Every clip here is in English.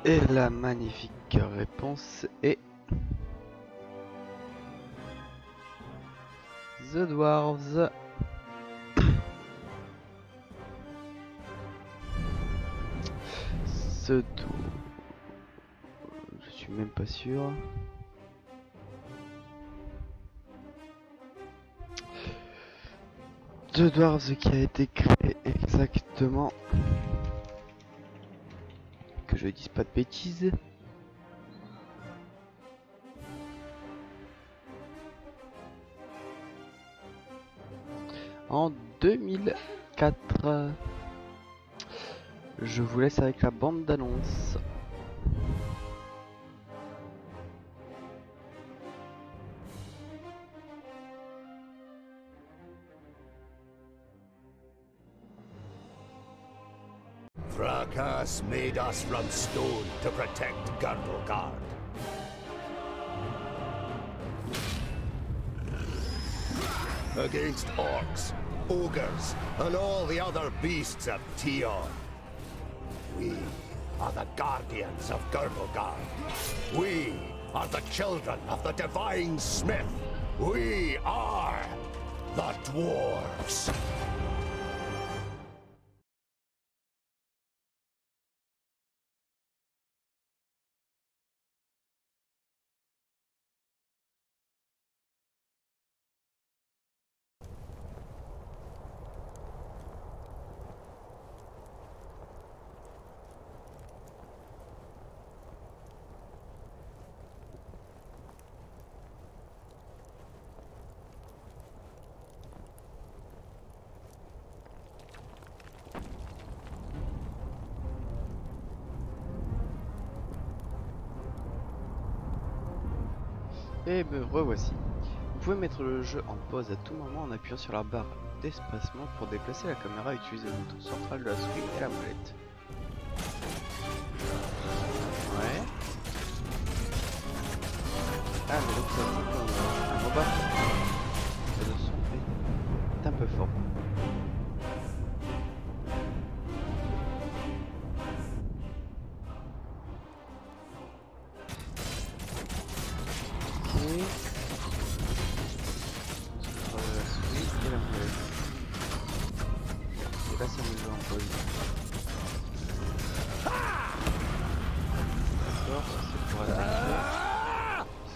Et la magnifique réponse est The Dwarves. Je suis même pas sûr. The Dwarves qui a été créé exactement, que je dise pas de bêtises, en 2004. Je vous laisse avec la bande d'annonce. Fracas made us from stone to protect Girdlegard. Against orcs, ogres, and all the other beasts of Tion. We are the guardians of Girdlegard. We are the children of the divine smith. We are the dwarves. Et me revoici. Vous pouvez mettre le jeu en pause à tout moment en appuyant sur la barre d'espacement pour déplacer la caméra et utiliser le bouton central de la souris et la molette. Ouais. Ah mais donc ça c'est un robot. Le son est un peu fort. Là ça me joue en pause. D'accord, ça c'est pour attaquer.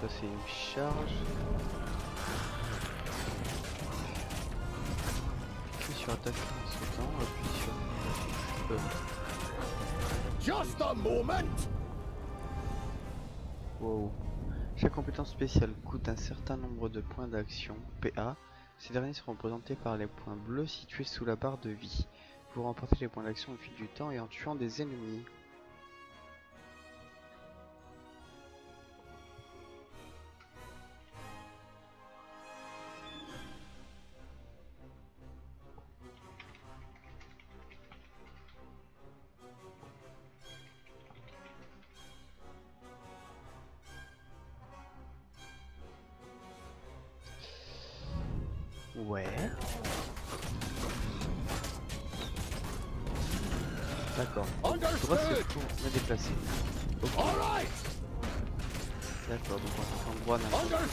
Ça c'est une charge. Appuie sur attaque en sautant, appuie sur Just a moment. Wow. Chaque compétence spéciale coûte un certain nombre de points d'action, PA. Ces derniers sont représentés par les points bleus situés sous la barre de vie. Vous remportez les points d'action au fil du temps et en tuant des ennemis. Ouais. D'accord. Droit c'est pour me déplacer. Okay. D'accord, donc en droit n'importe quoi me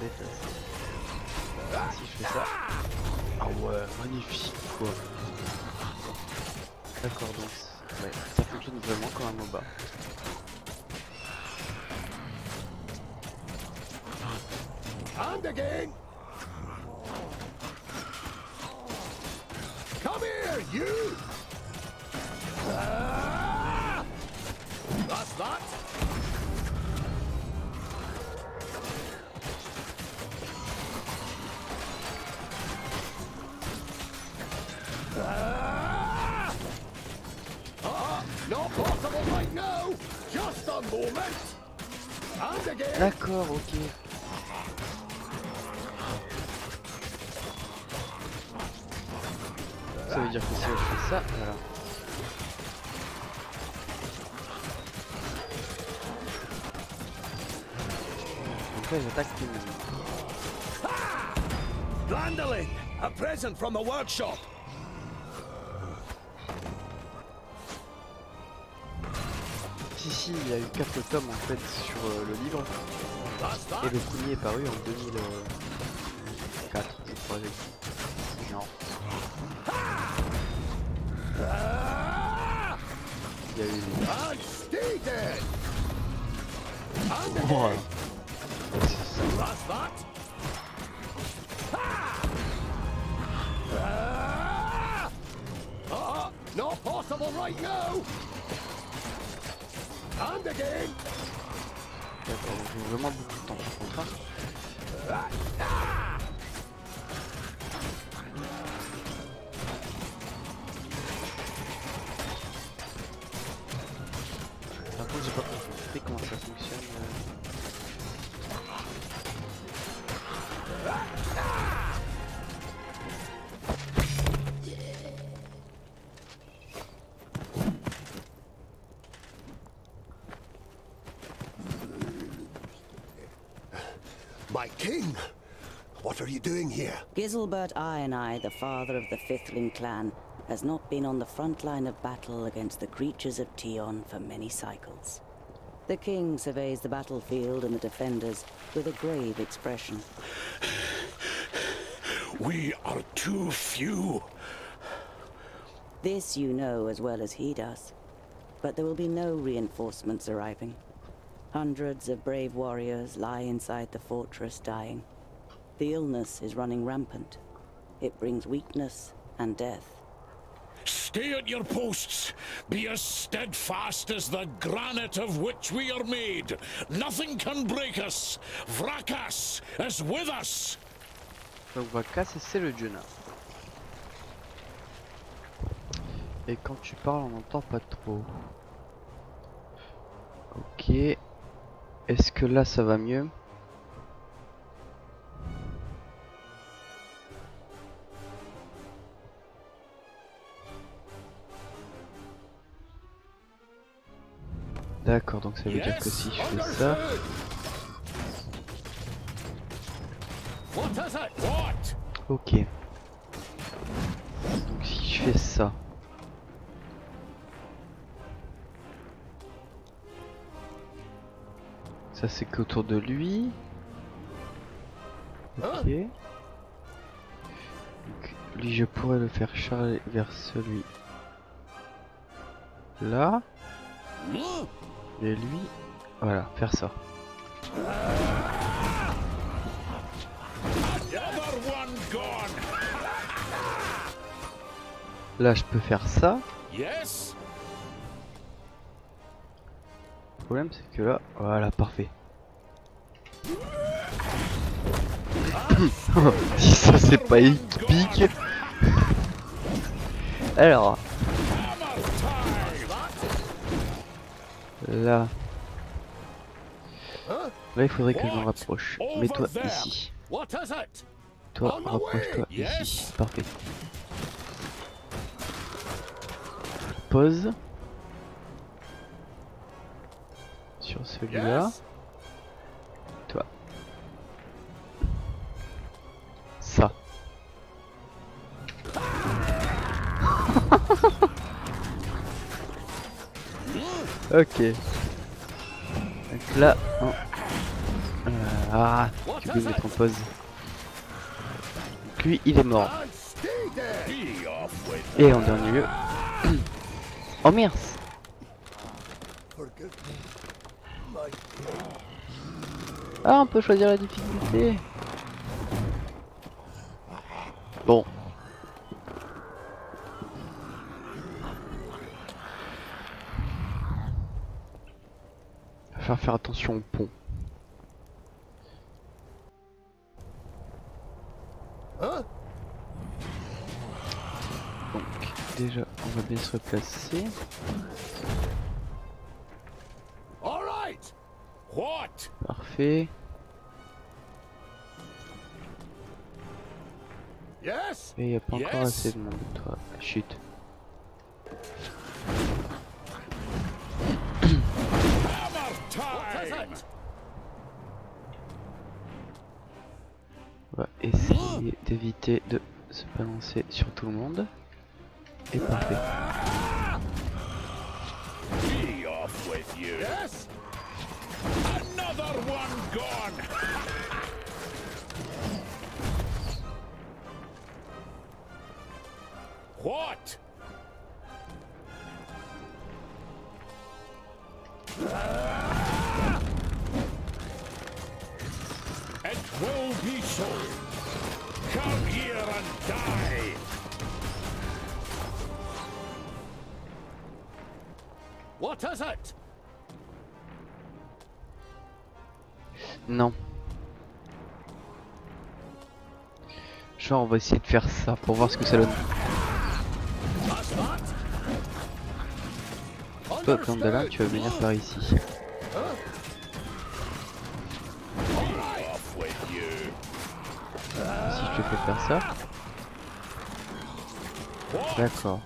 déplacer. Si je fais ça. Ah ouais, magnifique quoi. D'accord, donc ouais, ça fonctionne vraiment comme un MOBA. And again. Come here, you! That's that. Not possible right now. Just a moment. And again. D'accord, ok. Ça veut dire que si je fais ça, voilà. Donc là j'attaque tout le monde. Glandeling, a present from the workshop. ici il y a eu 4 tomes en fait sur le livre. Et le premier est paru en 2004, je crois. Non. Il y a eu les... Oh, c'est ça. Not possible right now. And again. D'accord, donc j'ai vraiment beaucoup de temps par contre. Par contre j'ai pas compris comment ça fonctionne. My king! What are you doing here? Giselbert I, the father of the Fifthling clan, has not been on the front line of battle against the creatures of Tion for many cycles. The king surveys the battlefield and the defenders with a grave expression. We are too few. This you know as well as he does. But there will be no reinforcements arriving. Hundreds of brave warriors lie inside the fortress dying. The illness is running rampant. It brings weakness and death. Stay at your posts. Be as steadfast as the granite of which we are made. Nothing can break us. Vrakas is with us. Donc Vrakas, c'est le dieu nain. Et quand tu parles, on n'entend pas trop. Ok. Est-ce que là ça va mieux? D'accord, donc ça veut dire que si je fais ça... Ok. Donc si je fais ça... Ça c'est qu'autour de lui. Ok. Donc, lui je pourrais le faire charger vers celui là. Et lui, voilà, faire ça. Là je peux faire ça. Le problème c'est que là, voilà, parfait. Si ça c'est pas épique. Alors. Là. Là il faudrait que je me rapproche. Mets-toi ici. Toi, rapproche-toi ici. Parfait. Pause. Sur celui-là. Toi. Ça. Ok. Donc là, on... tu peux le mettre en pause. Donc lui, il est mort. Et en dernier lieu... Oh merde. Ah, on peut choisir la difficulté. Bon. Il va faire attention au pont. Donc, déjà, on va bien se replacer. Parfait. Et il n'y a pas encore assez de monde, toi. Chut. On va essayer d'éviter de se balancer sur tout le monde. Et parfait. you. Yes. Another one gone. What? It will be so. Come here and die. What is it? Non. Genre on va essayer de faire ça pour voir ce que ça donne. Toi Mandala, tu vas venir par ici. Si je te fais faire ça. D'accord.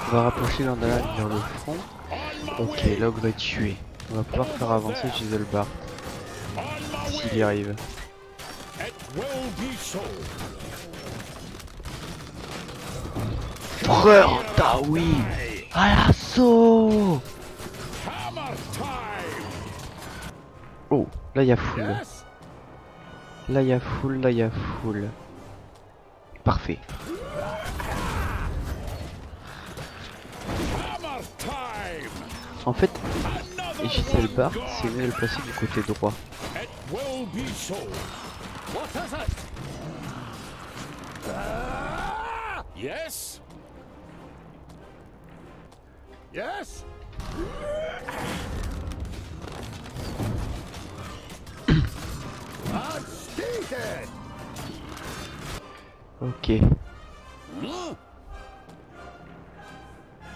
On va rapprocher Mandala vers le front. Ok, l'ogre est tué. On va pouvoir faire avancer Giselbart. S'il y arrive. Frère Taoui à l'assaut. Oh, là il y a full. Là il y a full, là il y a full. Parfait. En fait, Giselbart, c'est mieux de le placer du côté droit. Yes. Yes. Ok.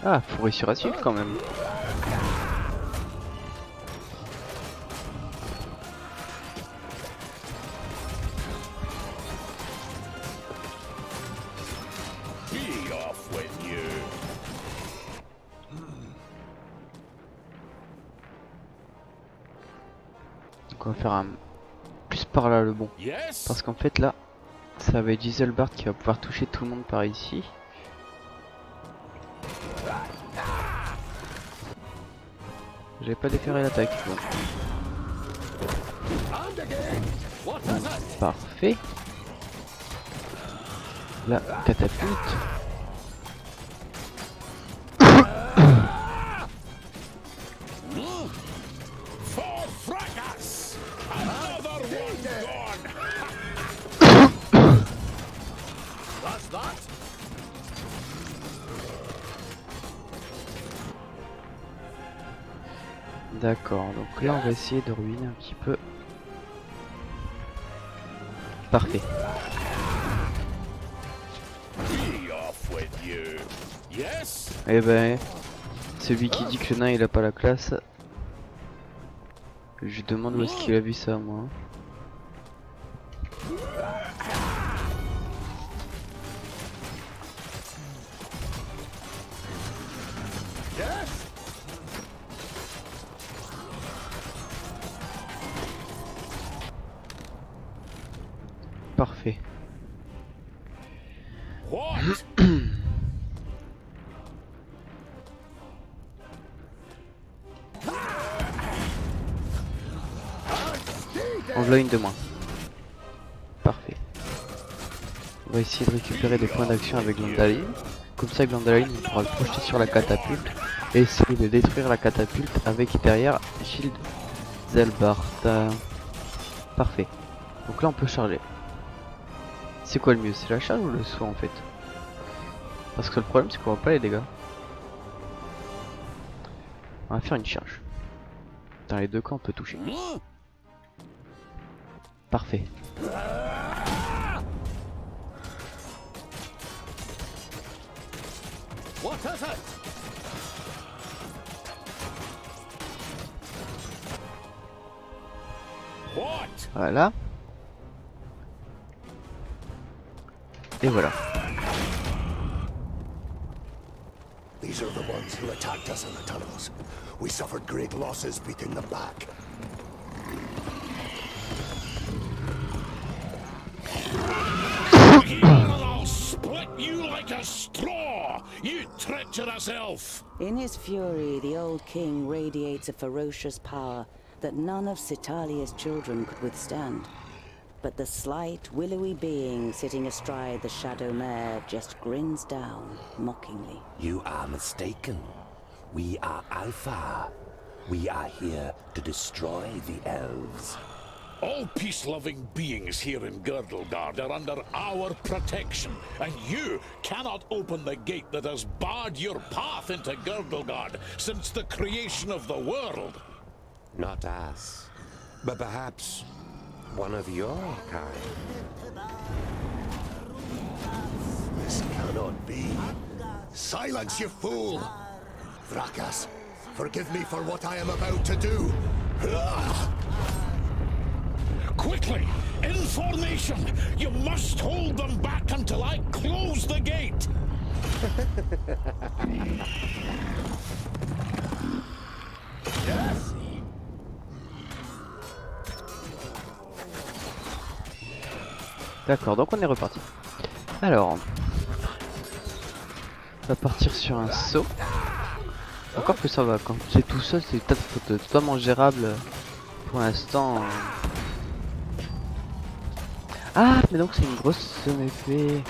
Ah, faut réussir à suivre quand même. Donc on va faire un plus par là le bon. Parce qu'en fait là, ça va être Giselbart qui va pouvoir toucher tout le monde par ici. J'ai pas déféré l'attaque. Bon. Parfait. La catapulte. D'accord, donc là on va essayer de ruiner un petit peu. Parfait. Eh ben, celui qui dit que le nain il a pas la classe, je lui demande où est-ce qu'il a vu ça moi. Parfait. On l'a une de moins. Parfait. On va essayer de récupérer des points d'action avec Glandaline. Comme ça Glandaline il pourra le projeter sur la catapulte et essayer de détruire la catapulte avec derrière Giselbart. Parfait. Donc là on peut charger. C'est quoi le mieux? C'est la charge ou le saut en fait? Parce que le problème c'est qu'on voit pas les dégâts. On va faire une charge. Dans les deux cas on peut toucher. Parfait. Voilà. Et voilà. These are the ones who attacked us in the tunnels. We suffered great losses beating them back. Here and I'll split you like a straw, you treacherous elf! In his fury, the old king radiates a ferocious power that none of Citalia's children could withstand. But the slight, willowy being sitting astride the shadow mare just grins down, mockingly. You are mistaken. We are Alpha. We are here to destroy the elves. All peace-loving beings here in Girdlegard are under our protection, and you cannot open the gate that has barred your path into Girdlegard since the creation of the world. Not us, but perhaps one of your kind. This cannot be. Silence, you fool! Vrakas, forgive me for what I am about to do. Quickly! In formation! You must hold them back until I close the gate! Yes! D'accord, donc on est reparti. Alors, on va partir sur un saut. Encore que ça va, quand c'est tout seul, c'est peut-être totalement gérable pour l'instant. Ah, mais donc c'est une grosse en effet.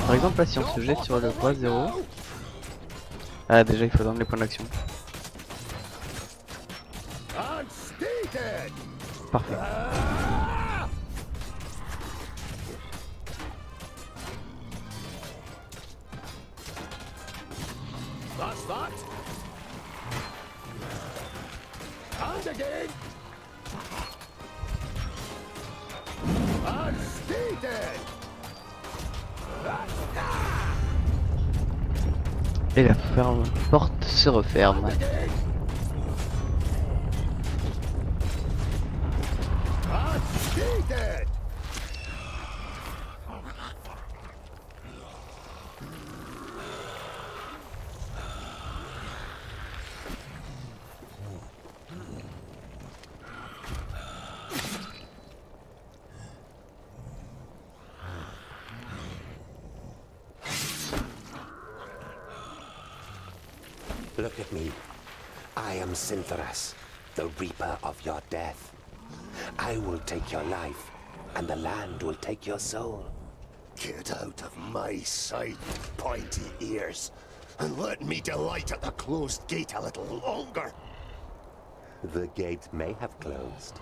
Par exemple, là, si on se jette sur le poids 0. Ah, déjà, il faut donner les points d'action. Parfait. That's that. And again. And stay dead. Et la porte se referme. And stay dead. Look at me. I am Syntheras, the reaper of your death. I will take your life, and the land will take your soul. Get out of my sight, pointy ears, and let me delight at the closed gate a little longer. The gate may have closed,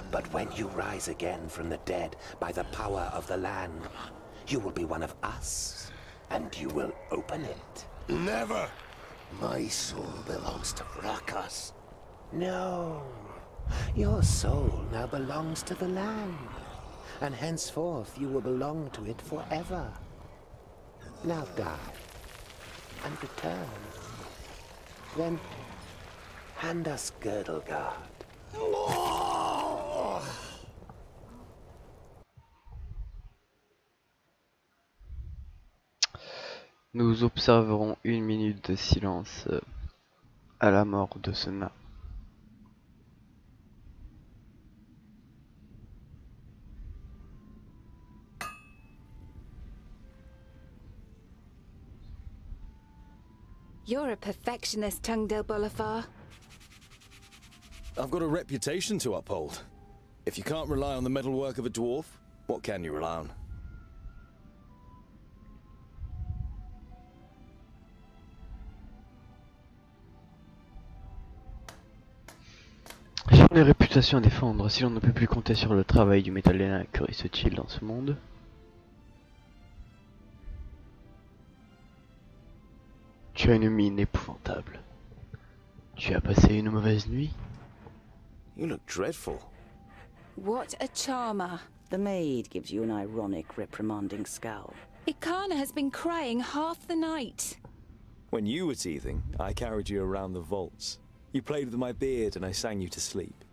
but when you rise again from the dead by the power of the land, you will be one of us, and you will open it. Never! My soul belongs to Vrakas. No. Your soul now belongs to the land, and henceforth you will belong to it forever. Now die, and return. Then hand us Girdlegard. Nous observerons 1 minute de silence à la mort de ce nain. You're a perfectionist, Tungdil Bolafar. I've got a reputation to uphold. If you can't rely on the metalwork of a dwarf, what can you rely on? J'ai une réputation à défendre. Si l'on ne peut plus compter sur le travail du métallien, que reste-t-il dans ce monde? Tu as une mine épouvantable. Tu as passé une mauvaise nuit? You look dreadful. What a charmer. The maid gives you an ironic, reprimanding scowl. Ikana has been crying half the night. When you were teething, I carried you around the vaults. You played with my beard and I sang you to sleep.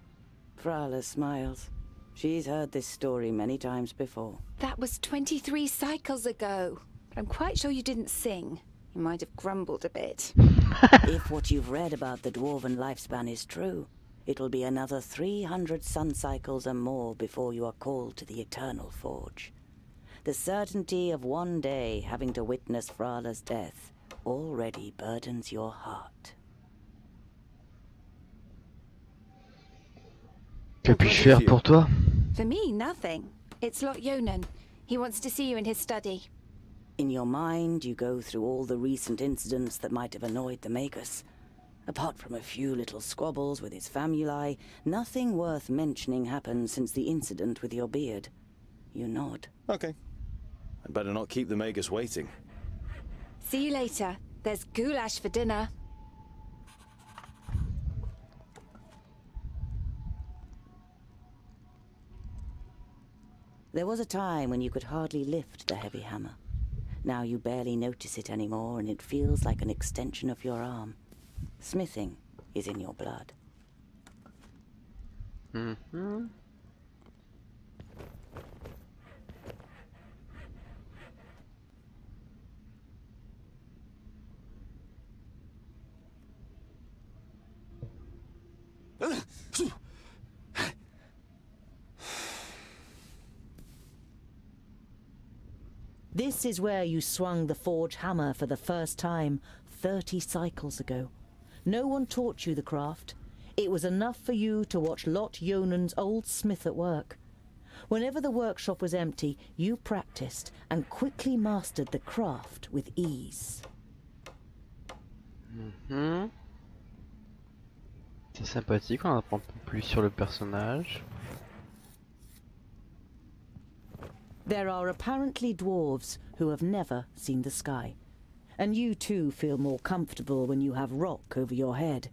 Frala smiles. She's heard this story many times before. That was 23 cycles ago. But I'm quite sure you didn't sing. You might have grumbled a bit. If what you've read about the dwarven lifespan is true, it'll be another 300 sun cycles and more before you are called to the Eternal Forge. The certainty of one day having to witness Frala's death already burdens your heart. Que puis-je faire pour toi? For me, nothing. It's Lot Yonan. He wants to see you in his study. In your mind, you go through all the recent incidents that might have annoyed the Magus. Apart from a few little squabbles with his famuli, nothing worth mentioning happened since the incident with your beard. You nod. Okay. I'd better not keep the Magus waiting. See you later. There's goulash for dinner. There was a time when you could hardly lift the heavy hammer. Now you barely notice it anymore, and it feels like an extension of your arm. Smithing is in your blood. Mm-hmm. This is where you swung the forge hammer for the first time 30 cycles ago. No one taught you the craft. It was enough for you to watch Lot Yonan's old smith at work. Whenever the workshop was empty, you practiced and quickly mastered the craft with ease. Mhm. C'est sympathique, on apprend plus sur le personnage. There are apparently dwarves who have never seen the sky. And you too feel more comfortable when you have rock over your head.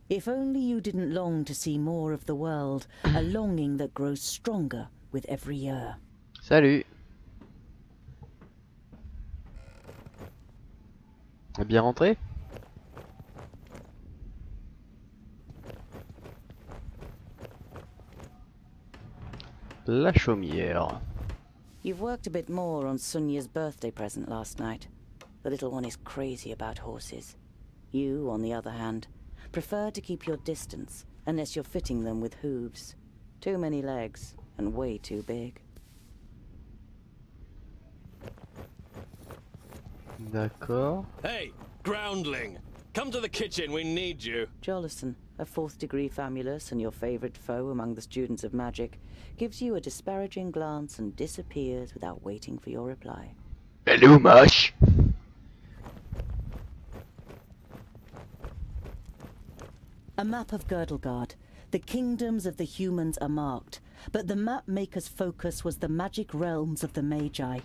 If only you didn't long to see more of the world, a longing that grows stronger with every year. Salut. Bien rentré? La chaumière. You've worked a bit more on Sunya's birthday present last night. The little one is crazy about horses. You, on the other hand, prefer to keep your distance unless you're fitting them with hooves. Too many legs and way too big. D'accord. Hey, groundling! Come to the kitchen, we need you. Jolison, a 4th degree famulus and your favorite foe among the students of magic, gives you a disparaging glance and disappears without waiting for your reply. Hello, moche. A map of Girdlegard. The kingdoms of the humans are marked, but the map maker's focus was the magic realms of the Magi.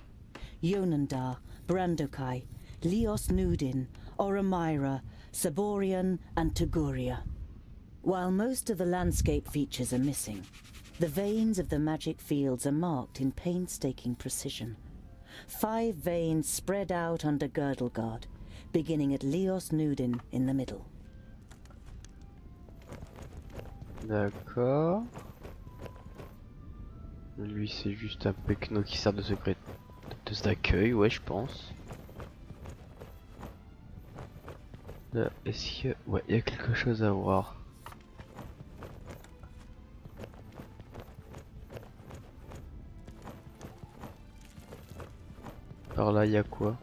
Yonandar, Brandokai, Leos Nudin, Oromira, Saborian, and Tuguria. While most of the landscape features are missing, the veins of the magic fields are marked in painstaking precision. 5 veins spread out under Girdlegard, beginning at Leos Nudin in the middle. D'accord. Lui c'est juste un pecno qui sert de secret d'accueil, ouais je pense. Là, est-ce que... Ouais, il y a quelque chose à voir. Par là, il y a quoi?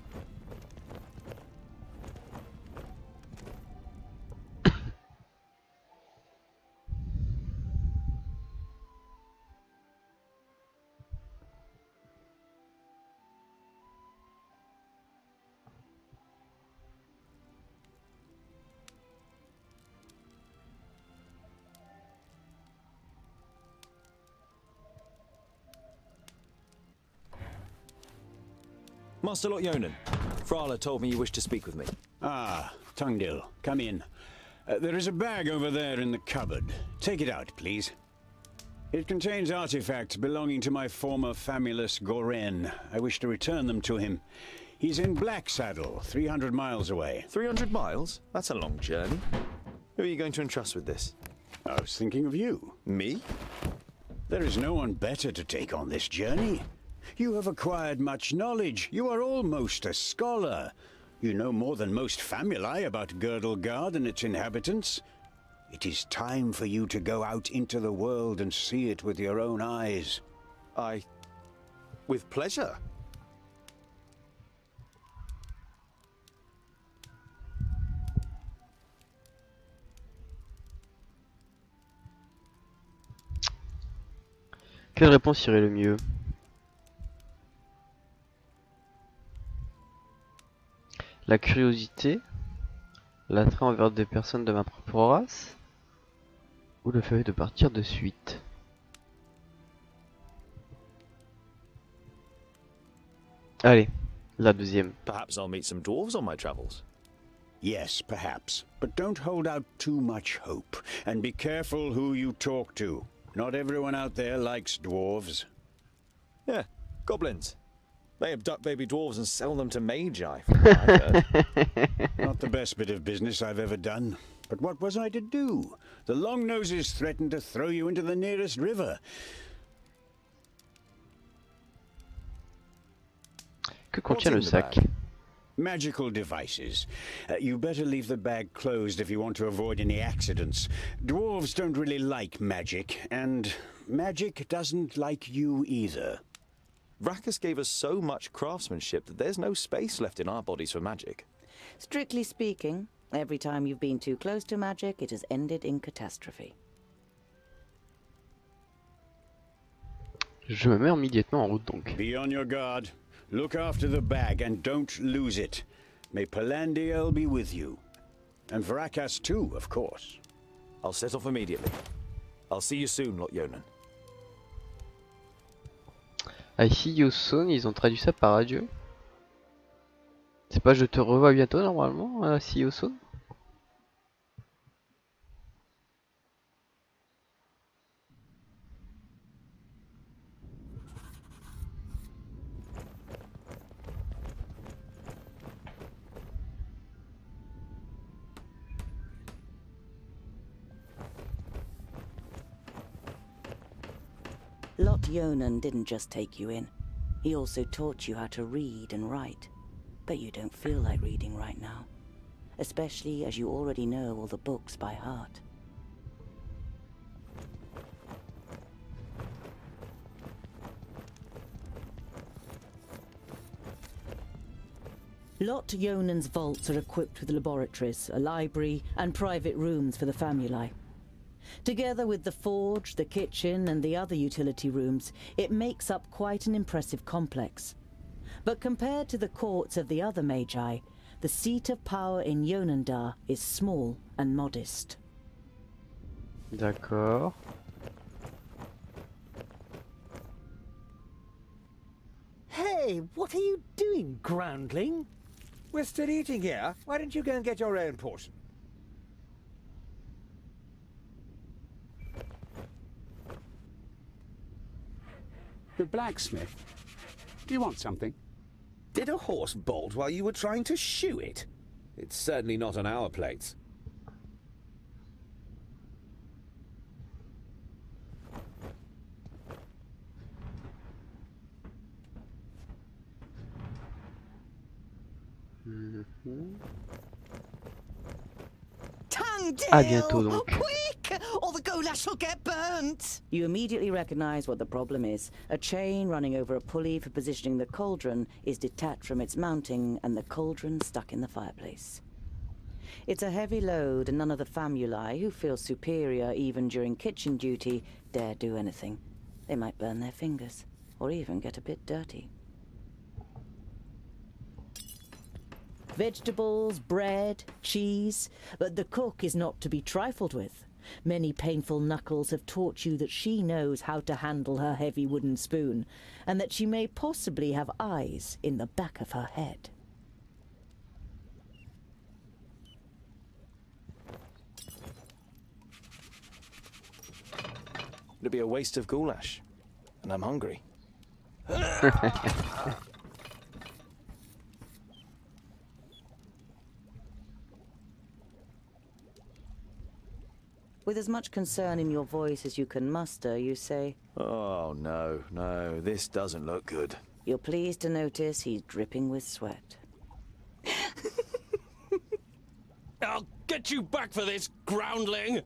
Master Lot Yonan, Frala told me you wished to speak with me. Ah, Tungdil, come in. There is a bag over there in the cupboard. Take it out, please. It contains artifacts belonging to my former famulus Goren. I wish to return them to him. He's in Black Saddle, 300 miles away. 300 miles? That's a long journey. Who are you going to entrust with this? I was thinking of you. Me? There is no one better to take on this journey. You have acquired much knowledge. You are almost a scholar. You know more than most famuli about Girdlegard and its inhabitants. It is time for you to go out into the world and see it with your own eyes. With pleasure. Quelle réponse irait le mieux? La curiosité, l'attrait envers des personnes de ma propre race, ou le fait de partir de suite? Allez, la deuxième. Perhaps I'll meet some dwarves on my travels. Yes, perhaps. But don't hold out too much hope. And be careful who you talk to. Not everyone out there likes dwarves. Yeah, goblins. They abduct baby dwarves and sell them to magi, from what I've heard. Not the best bit of business I've ever done. But what was I to do? The Longnoses threatened to throw you into the nearest river. Que contient le sac? Magical devices. You better leave the bag closed if you want to avoid any accidents. Dwarves don't really like magic, and magic doesn't like you either. Rackus gave us so much craftsmanship that there's no space left in our bodies for magic. Strictly speaking, every time you've been too close to magic, it has ended in catastrophe. Je me mets immédiatement en route donc. Be on your guard. Look after the bag and don't lose it. May Palandiel be with you. And Vrakas too, of course. I'll set off immediately. I'll see you soon, Lot Yonan. I see you soon, ils ont traduit ça par adieu. C'est pas je te revois bientôt normalement, I see you soon? Lot Yonan didn't just take you in. He also taught you how to read and write. But you don't feel like reading right now. Especially as you already know all the books by heart. Lot Yonan's vaults are equipped with laboratories, a library, and private rooms for the famuli. Together with the forge, the kitchen, and the other utility rooms, it makes up quite an impressive complex. But compared to the courts of the other magi, the seat of power in Yonandar is small and modest. D'accord. Hey, what are you doing, groundling? We're still eating here. Why don't you go and get your own portion? The blacksmith. Do you want something? Did a horse bolt while you were trying to shoe it? It's certainly not on our plates. À bientôt donc. Quick, or the goulash will get burnt. You immediately recognize what the problem is. A chain running over a pulley for positioning the cauldron is detached from its mounting, and the cauldron stuck in the fireplace. It's a heavy load, and none of the famuli, who feel superior even during kitchen duty, dare do anything. They might burn their fingers, or even get a bit dirty. Vegetables, bread, cheese, but the cook is not to be trifled with. Many painful knuckles have taught you that she knows how to handle her heavy wooden spoon, and that she may possibly have eyes in the back of her head. It'd be a waste of goulash, and I'm hungry. With as much concern in your voice as you can muster, you say, Oh, no, no, this doesn't look good. You're pleased to notice he's dripping with sweat. I'll get you back for this, groundling!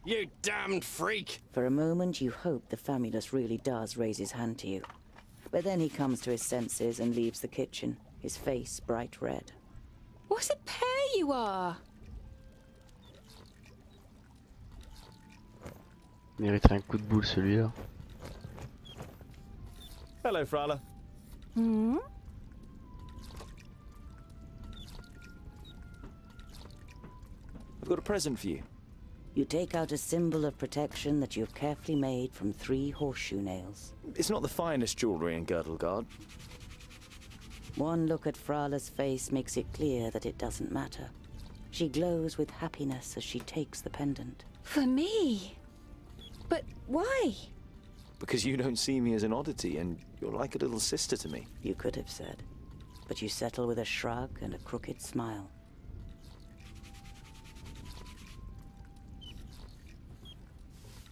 You damned freak! For a moment, you hope the Famulus really does raise his hand to you. But then he comes to his senses and leaves the kitchen, his face bright red. What a pair you are! Mériterait un coup de boule celui-là. Hello, Frala. Hmm? I've got a present for you. You take out a symbol of protection that you've carefully made from 3 horseshoe nails. It's not the finest jewelry in Girdlegard. One look at Frala's face makes it clear that it doesn't matter. She glows with happiness as she takes the pendant. For me? But why? Because you don't see me as an oddity, and you're like a little sister to me. You could have said. But you settle with a shrug and a crooked smile.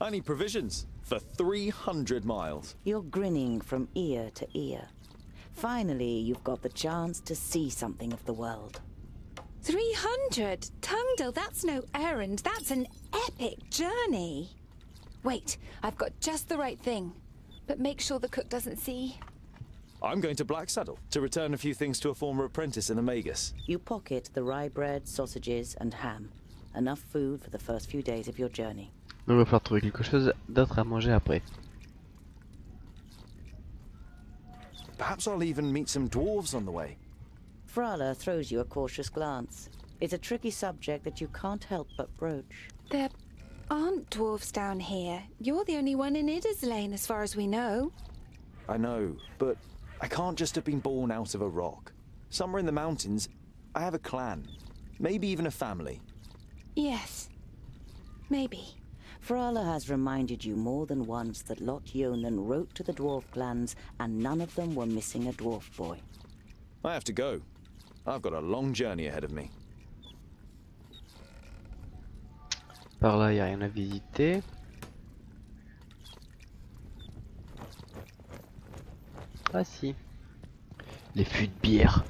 I need provisions for 300 miles. You're grinning from ear to ear. Finally, you've got the chance to see something of the world. 300? Tungdil, that's no errand. That's an epic journey. Wait, I've got just the right thing. But make sure the cook doesn't see. I'm going to Blacksaddle to return a few things to a former apprentice in the Magus. You pocket the rye bread, sausages, and ham. Enough food for the first few days of your journey. Donc il va falloir trouver quelque chose d'autre à manger après. Perhaps I'll even meet some dwarves on the way. Frala throws you a cautious glance. It's a tricky subject that you can't help but broach. There aren't dwarves down here. You're the only one in Idaslane, as far as we know. I know, but I can't just have been born out of a rock. Somewhere in the mountains, I have a clan. Maybe even a family. Yes. Maybe. Frala has reminded you more than once that Lot Yonan wrote to the dwarf clans and none of them were missing a dwarf boy. I have to go. I've got a long journey ahead of me. Par là, il n'y a rien à visiter. Ah si. Les fûts de bière.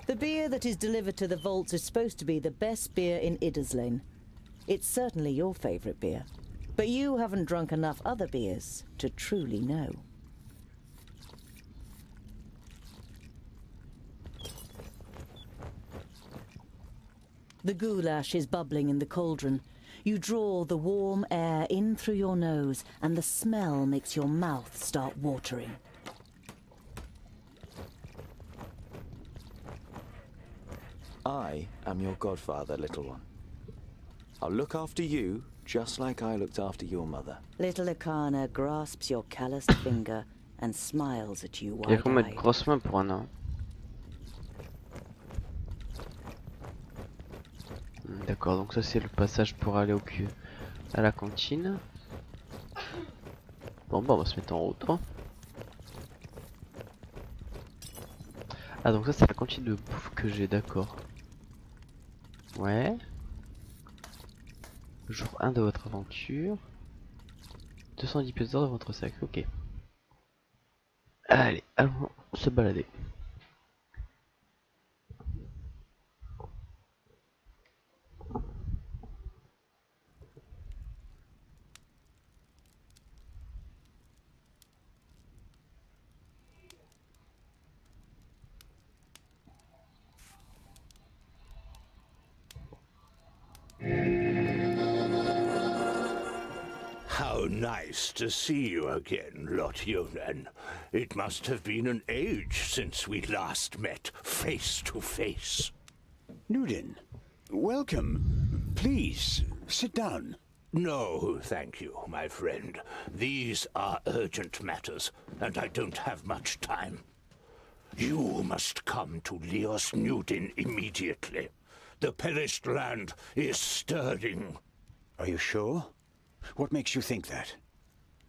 The beer that is delivered to the vaults is supposed to be the best beer in Idaslane. It's certainly your favorite beer, but you haven't drunk enough other beers to truly know. The goulash is bubbling in the cauldron. You draw the warm air in through your nose, and the smell makes your mouth start watering. I am your godfather, little one. I'll look after you, just like I looked after your mother. Little Akana grasps your calloused finger and smiles at you Il y a quand même wide-eyed. de grosses mains pour un nain. D'accord, donc ça c'est le passage pour aller à la cantine. Bon bah on va se mettre en route. Hein. Ah donc ça c'est la cantine de bouffe que j'ai, d'accord. Ouais. Jour 1 de votre aventure. 210 pièces d'or dans votre sac, ok. Allez, allons se balader. How nice to see you again, Lot Yonan. It must have been an age since we last met face to face. Nudin, welcome. Please, sit down. No, thank you, my friend. These are urgent matters, and I don't have much time. You must come to Leos Nudin immediately. The perished land is stirring. Are you sure? What makes you think that?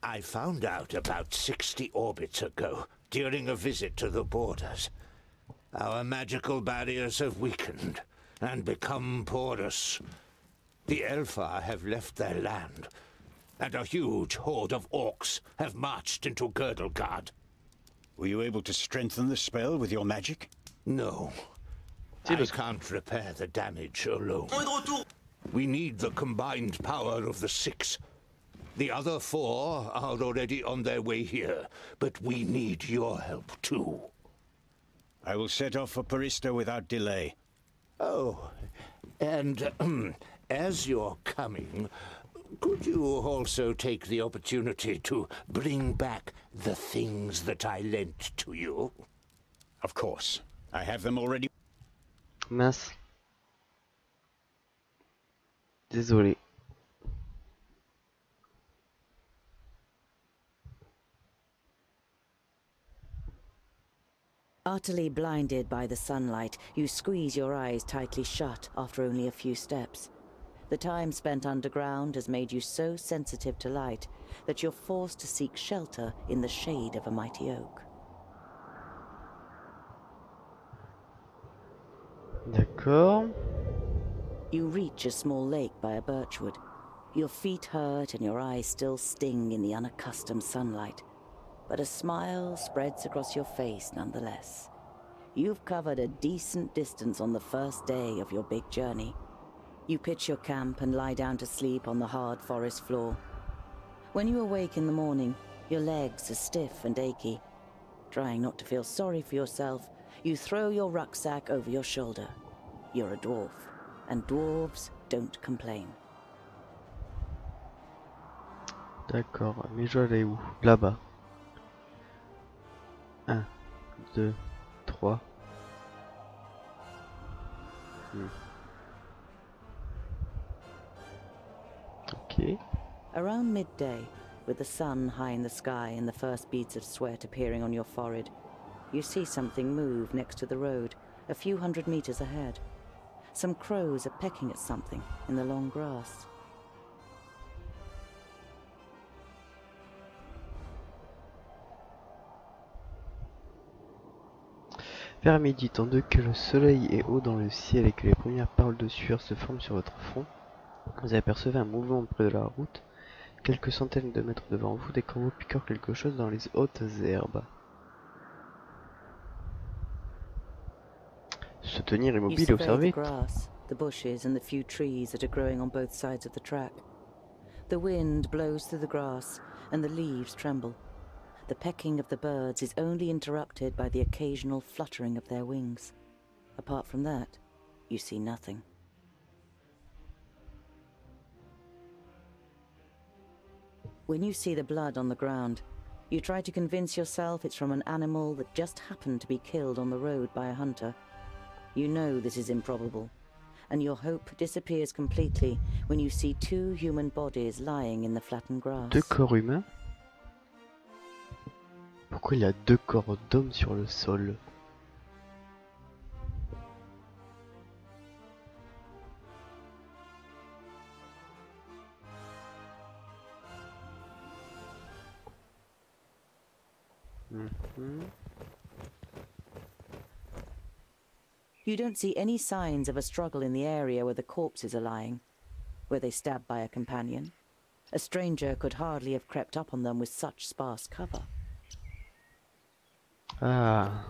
I found out about 60 orbits ago, during a visit to the borders. Our magical barriers have weakened and become porous. The Elfar have left their land, and a huge horde of orcs have marched into Girdlegard. Were you able to strengthen the spell with your magic? No. I can't repair the damage alone. We need the combined power of the 6. The other 4 are already on their way here, but we need your help too. I will set off for Parista without delay. Oh, and as you're coming, could you also take the opportunity to bring back the things that I lent to you? Of course. I have them already. Mince. Désolé. Utterly blinded by the sunlight, you squeeze your eyes tightly shut after only a few steps. The time spent underground has made you so sensitive to light that you're forced to seek shelter in the shade of a mighty oak. D'accord. You reach a small lake by a birchwood. Your feet hurt and your eyes still sting in the unaccustomed sunlight. But a smile spreads across your face nonetheless. You've covered a decent distance on the first day of your big journey. You pitch your camp and lie down to sleep on the hard forest floor. When you awake in the morning, your legs are stiff and achy. Trying not to feel sorry for yourself, you throw your rucksack over your shoulder. You're a dwarf, and dwarves don't complain. D'accord, mais je dois aller où? Là-bas. 1, 2, 3. Ok. Around midday, with the sun high in the sky and the first beads of sweat appearing on your forehead, you see something move next to the road, a few hundred meters ahead. Some crows are pecking at something in the long grass. Vers midi, tandis que le soleil est haut dans le ciel et que les premières paroles de sueur se forment sur votre front, vous apercevez un mouvement près de la route. Quelques centaines de mètres devant vous, des corbeaux piquent quelque chose dans les hautes herbes. Se tenir immobile et observer. The bushes and the few trees that are growing on both sides of the track. The wind blows through the grass and the leaves tremble. The pecking of the birds is only interrupted by the occasional fluttering of their wings. Apart from that, you see nothing. When you see the blood on the ground, you try to convince yourself it's from an animal that just happened to be killed on the road by a hunter. You know this is improbable, and your hope disappears completely when you see 2 human bodies lying in the flattened grass. 2 corps humains? Pourquoi il y a 2 corps d'hommes sur le sol? You don't see any signs of a struggle in the area where the corpses are lying. Were they stabbed by a companion? A stranger could hardly have crept up on them with such sparse cover. Ah.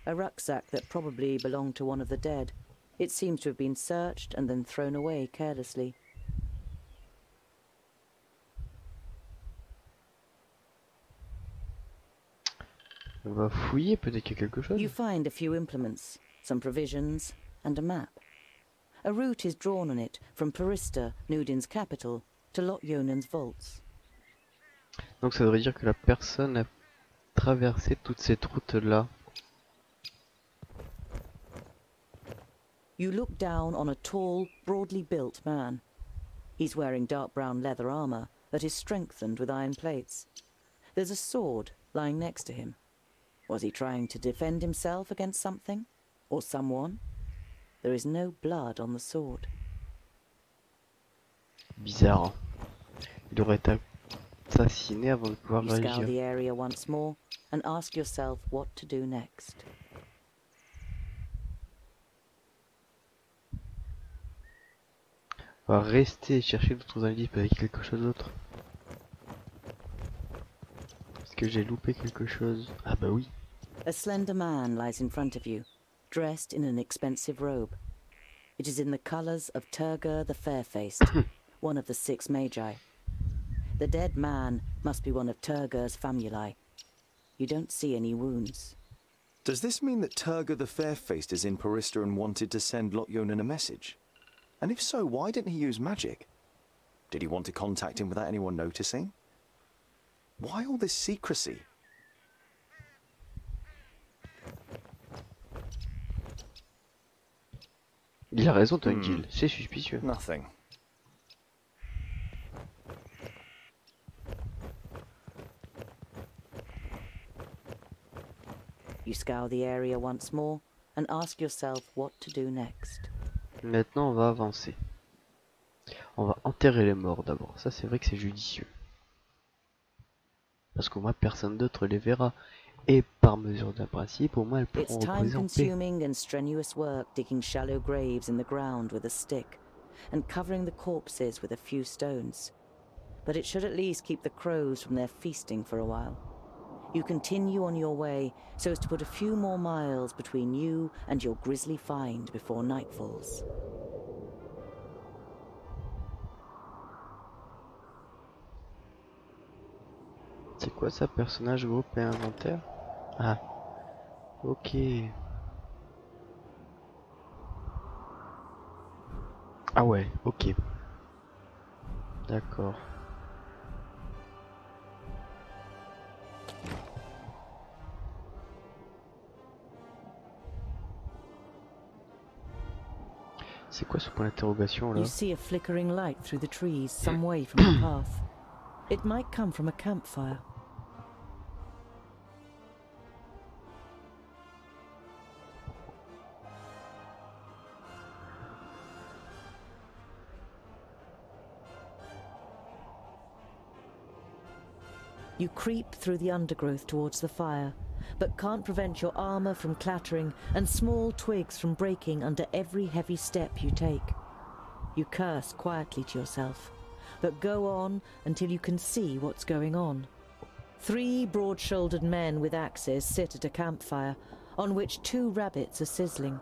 A rucksack that probably belonged to one of the dead. It seems to have been searched and then thrown away carelessly. On va fouiller, peut-être qu'il y a quelque chose. You find a few implements, some provisions, and a map. A route is drawn on it from Parista, Nudin's capital, to Lot-Yonan's vaults. Donc ça devrait dire que la personne a traversé toute cette route-là. You look down on a tall, broadly built man. He's wearing dark brown leather armor that is strengthened with iron plates. There's a sword lying next to him. Was he trying to defend himself against something? Or someone? There is no blood on the sword. Bizarre, hein. Il aurait été assassiné avant de pouvoir You scour réagir. the area once more and ask yourself what to do next. On va rester et chercher d'autres indices avec quelque chose d'autre. Est-ce que j'ai loupé quelque chose? Ah bah oui. A slender man lies in front of you, dressed in an expensive robe. It is in the colors of Turgur the Fair-Faced, one of the 6 magi. The dead man must be one of Turgur's famuli. You don't see any wounds. Does this mean that Turgur the Fair-Faced is in Parista and wanted to send Lot-Yonan a message? And if so, why didn't he use magic? Did he want to contact him without anyone noticing? Why all this secrecy? Il a raison, Tungil, c'est suspicieux. Nothing. You scour the area once more and ask yourself what to do next. Maintenant, on va avancer. On va enterrer les morts d'abord. Ça, c'est vrai que c'est judicieux. Parce qu'au moins, personne d'autre les verra. Et par mesure d'un principe, au moins, elles pourront It's reposer en paix. time-consuming and strenuous work digging shallow graves in the ground with a stick and covering the corpses with a few stones. But it should at least keep the crows from their feasting for a while. You continue on your way so as to put a few more miles between you and your grisly find before night falls. C'est quoi ça, personnage, groupe et inventaire? Ah, ok. Ah ouais, ok. D'accord. C'est quoi ce point d'interrogation là? You see a flickering light through the trees some way from the path. It might come from a campfire. You creep through the undergrowth towards the fire, but can't prevent your armor from clattering and small twigs from breaking under every heavy step you take. You curse quietly to yourself, but go on until you can see what's going on. 3 broad-shouldered men with axes sit at a campfire, on which 2 rabbits are sizzling.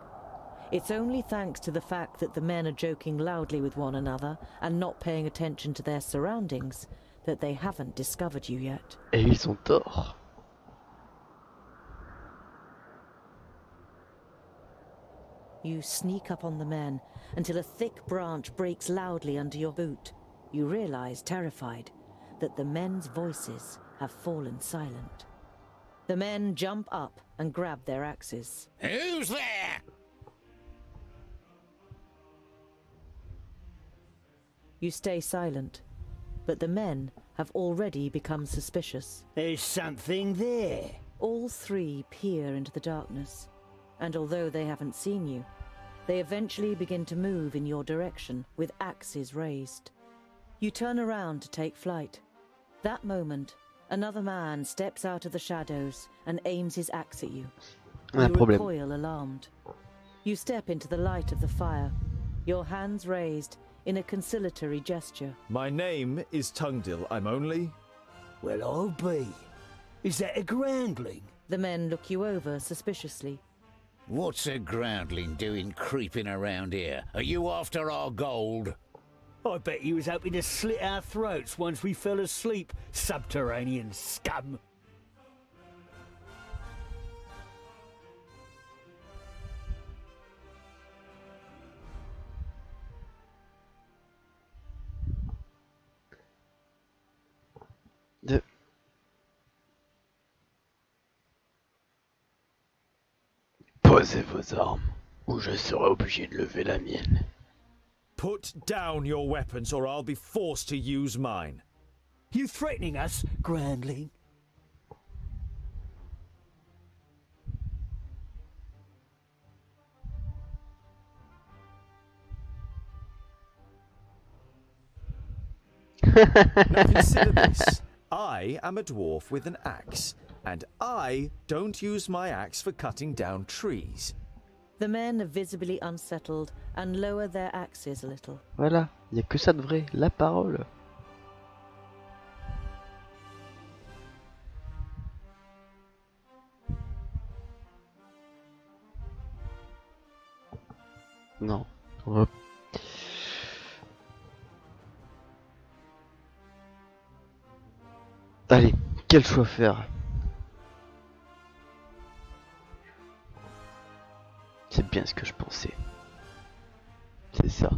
It's only thanks to the fact that the men are joking loudly with one another and not paying attention to their surroundings that they haven't discovered you yet. Et ils ont tort. You sneak up on the men until a thick branch breaks loudly under your boot. You realize, terrified, that the men's voices have fallen silent. The men jump up and grab their axes. Who's there? You stay silent, but the men have already become suspicious. There's something there. All 3 peer into the darkness, and although they haven't seen you, they eventually begin to move in your direction with axes raised. You turn around to take flight. That moment, another man steps out of the shadows and aims his axe at you. You recoil alarmed. You step into the light of the fire, your hands raised in a conciliatory gesture. My name is Tungdil. I'm only... Well, I'll be. Is that a groundling? The men look you over suspiciously. What's a groundling doing creeping around here? Are you after our gold? I bet you was hoping to slit our throats once we fell asleep, subterranean scum. Posez vos armes, ou je serai obligé de lever la mienne. Put down your weapons or I'll be forced to use mine. You threatening us, groundling? Now consider this. I am a dwarf with an axe, and I don't use my axe for cutting down trees. The men are visibly unsettled and lower their axes a little. Voilà, il n'y a que ça de vrai, la parole. Non. On va... Allez, quel choix faire? C'est bien ce que je pensais. C'est ça.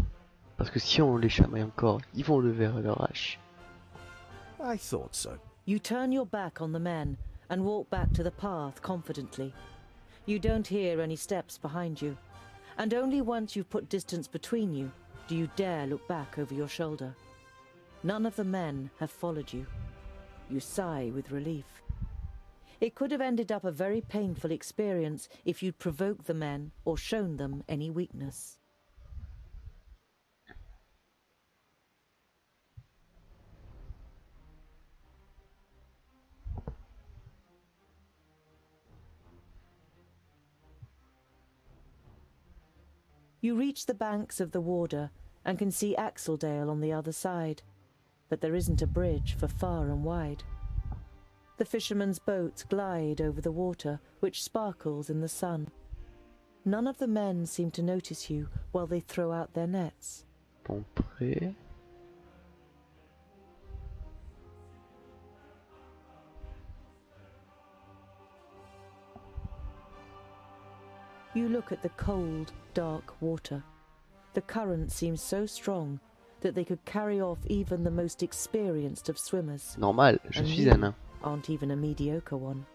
Parce que si on les chamaille encore, ils vont lever leur hache. I thought so. You turn your back on the men and walk back to the path confidently. You don't hear any steps behind you, and only once you've put distance between you do you dare look back over your shoulder. None of the men have followed you. You sigh with relief. It could have ended up a very painful experience if you'd provoked the men or shown them any weakness. You reach the banks of the Warder and can see Axeldale on the other side, but there isn't a bridge for far and wide. The fishermen's boats glide over the water, which sparkles in the sun. None of the men seem to notice you while they throw out their nets. Pompré. You look at the cold, dark water. The current seems so strong that they could carry off even the most experienced of swimmers. Normal, je suis un nain. Aren't even a mediocre one.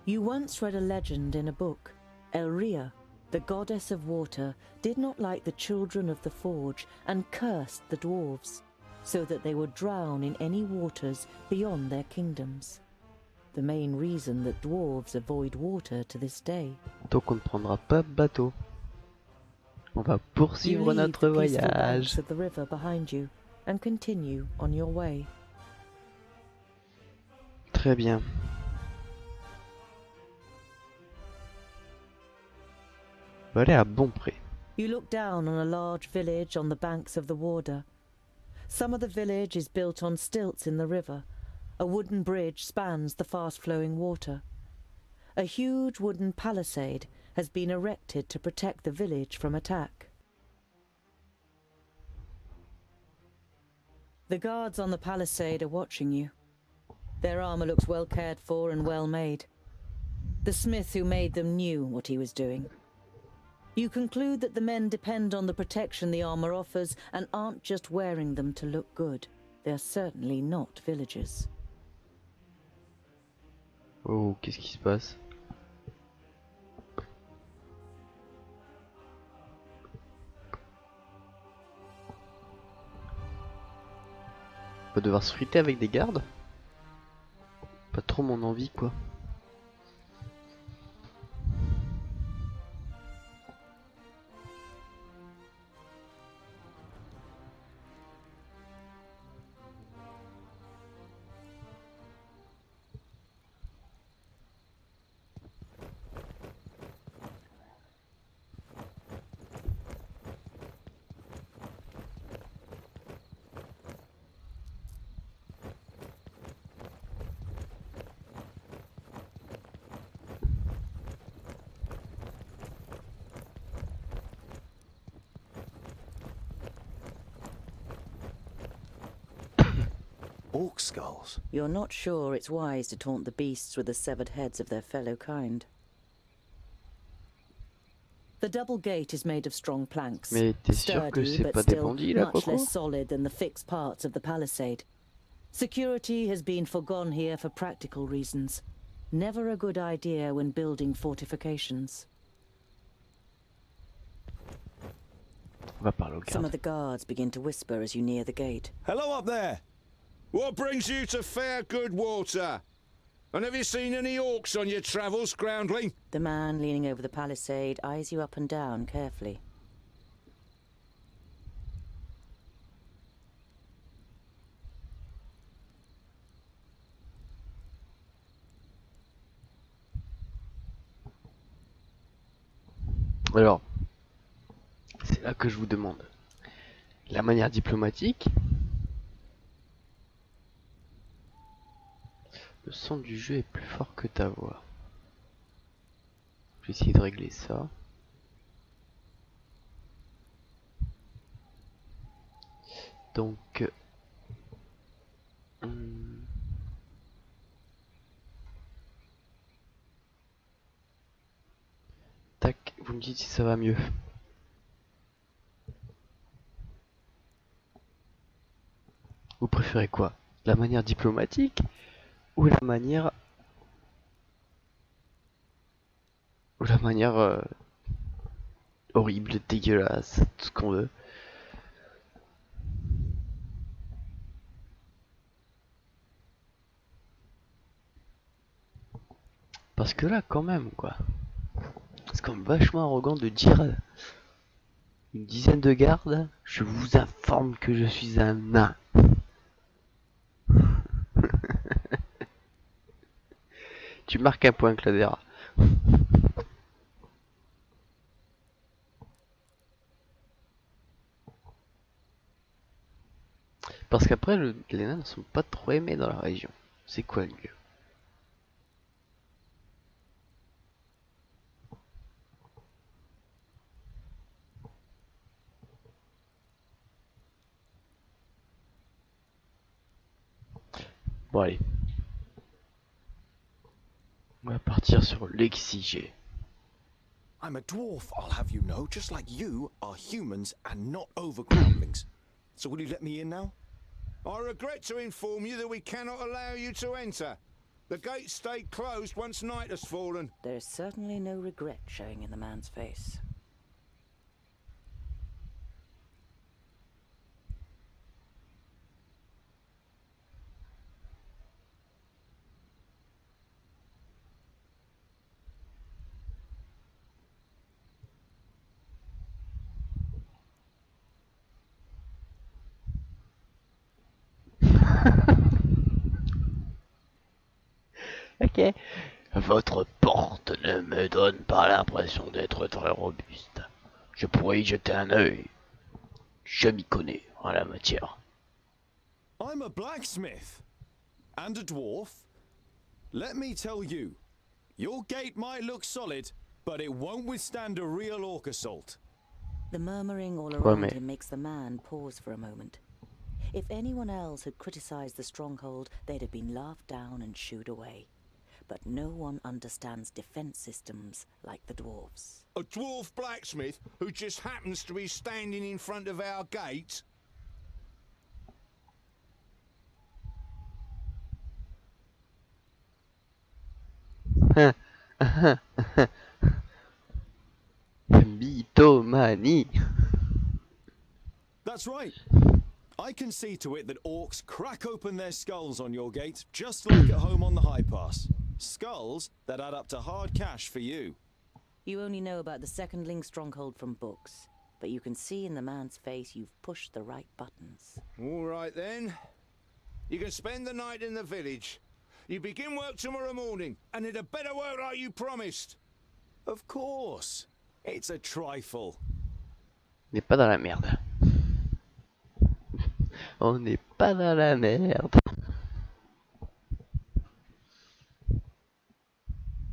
You once read a legend in a book. Elria, the goddess of water, did not like the children of the forge and cursed the dwarves, so that they would drown in any waters beyond their kingdoms. The main reason that dwarves avoid water to this day. Donc on ne prendra pas bateau. On va poursuivre notre voyage. Of the river behind you and continue on your way. Très bien. On va aller à Bonpré. You look down on a large village on the banks of the Warder. Some of the village is built on stilts in the river. A wooden bridge spans the fast-flowing water. A huge wooden palisade has been erected to protect the village from attack. The guards on the palisade are watching you. Their armor looks well cared for and well made. The smith who made them knew what he was doing. You conclude that the men depend on the protection the armor offers and aren't just wearing them to look good. They're certainly not villagers. Oh, qu'est-ce qui se passe? On va devoir se friter avec des gardes? Pas trop mon envie, quoi. Orc skulls? You're not sure it's wise to taunt the beasts with the severed heads of their fellow kind. The double gate is made of strong planks, Mais t'es sûr que sturdy c'est but pas des still bandits là, much Coco? less solid than the fixed parts of the palisade. Security has been forgone here for practical reasons. Never a good idea when building fortifications. On va parler aux Some of gardes. the guards begin to whisper as you near the gate. Hello up there. What brings you to fair good water? And have you seen any orcs on your travels, groundling? The man leaning over the palisade eyes you up and down carefully. Alors, c'est là que je vous demande. La manière diplomatique. Le son du jeu est plus fort que ta voix. Je vais essayer de régler ça. Donc... tac, vous me dites si ça va mieux. Vous préférez quoi? La manière diplomatique ou la manière horrible, dégueulasse, tout ce qu'on veut. Parce que là, quand même, quoi. C'est quand même vachement arrogant de dire une dizaine de gardes, je vous informe que je suis un nain. Tu marques un point, Cladera. Parce qu'après, les nains ne sont pas trop aimés dans la région. C'est quoi le mieux? Bon allez. On va partir sur l'exigé. I'm a dwarf, I'll have you know, just like you are humans and not overgroundlings. So will you let me in now? I regret to inform you that we cannot allow you to enter. The gates stay closed once night has fallen. There's certainly no regret showing in the man's face. Ok. Votre porte ne me donne pas l'impression d'être très robuste. Je pourrais y jeter un œil. Je m'y connais en la matière. I'm a blacksmith and a dwarf. Let me tell you, your gate might look solid, but it won't withstand a real orc assault. The murmuring all around him makes the man pause for a moment. If anyone else had criticized the stronghold, they'd have been laughed down and shooed away. But no one understands defense systems like the dwarves. A dwarf blacksmith who just happens to be standing in front of our gate? Mythomanie. That's right. I can see to it that orcs crack open their skulls on your gate, just like at home on the High Pass. Skulls that add up to hard cash for you. You only know about the second-ling stronghold from books, but you can see in the man's face you've pushed the right buttons. All right then. You can spend the night in the village. You begin work tomorrow morning, and it had better work like you promised. Of course. It's a trifle. On n'est pas dans la merde. On n'est pas dans la merde.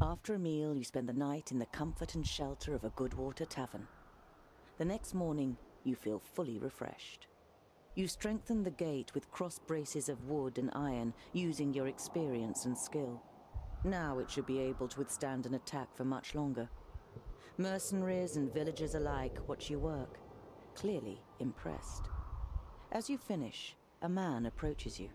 After a meal, you spend the night in the comfort and shelter of a Goodwater tavern. The next morning, you feel fully refreshed. You strengthen the gate with cross braces of wood and iron, using your experience and skill. Now it should be able to withstand an attack for much longer. Mercenaries and villagers alike watch you work, clearly impressed. As you finish, a man approaches you.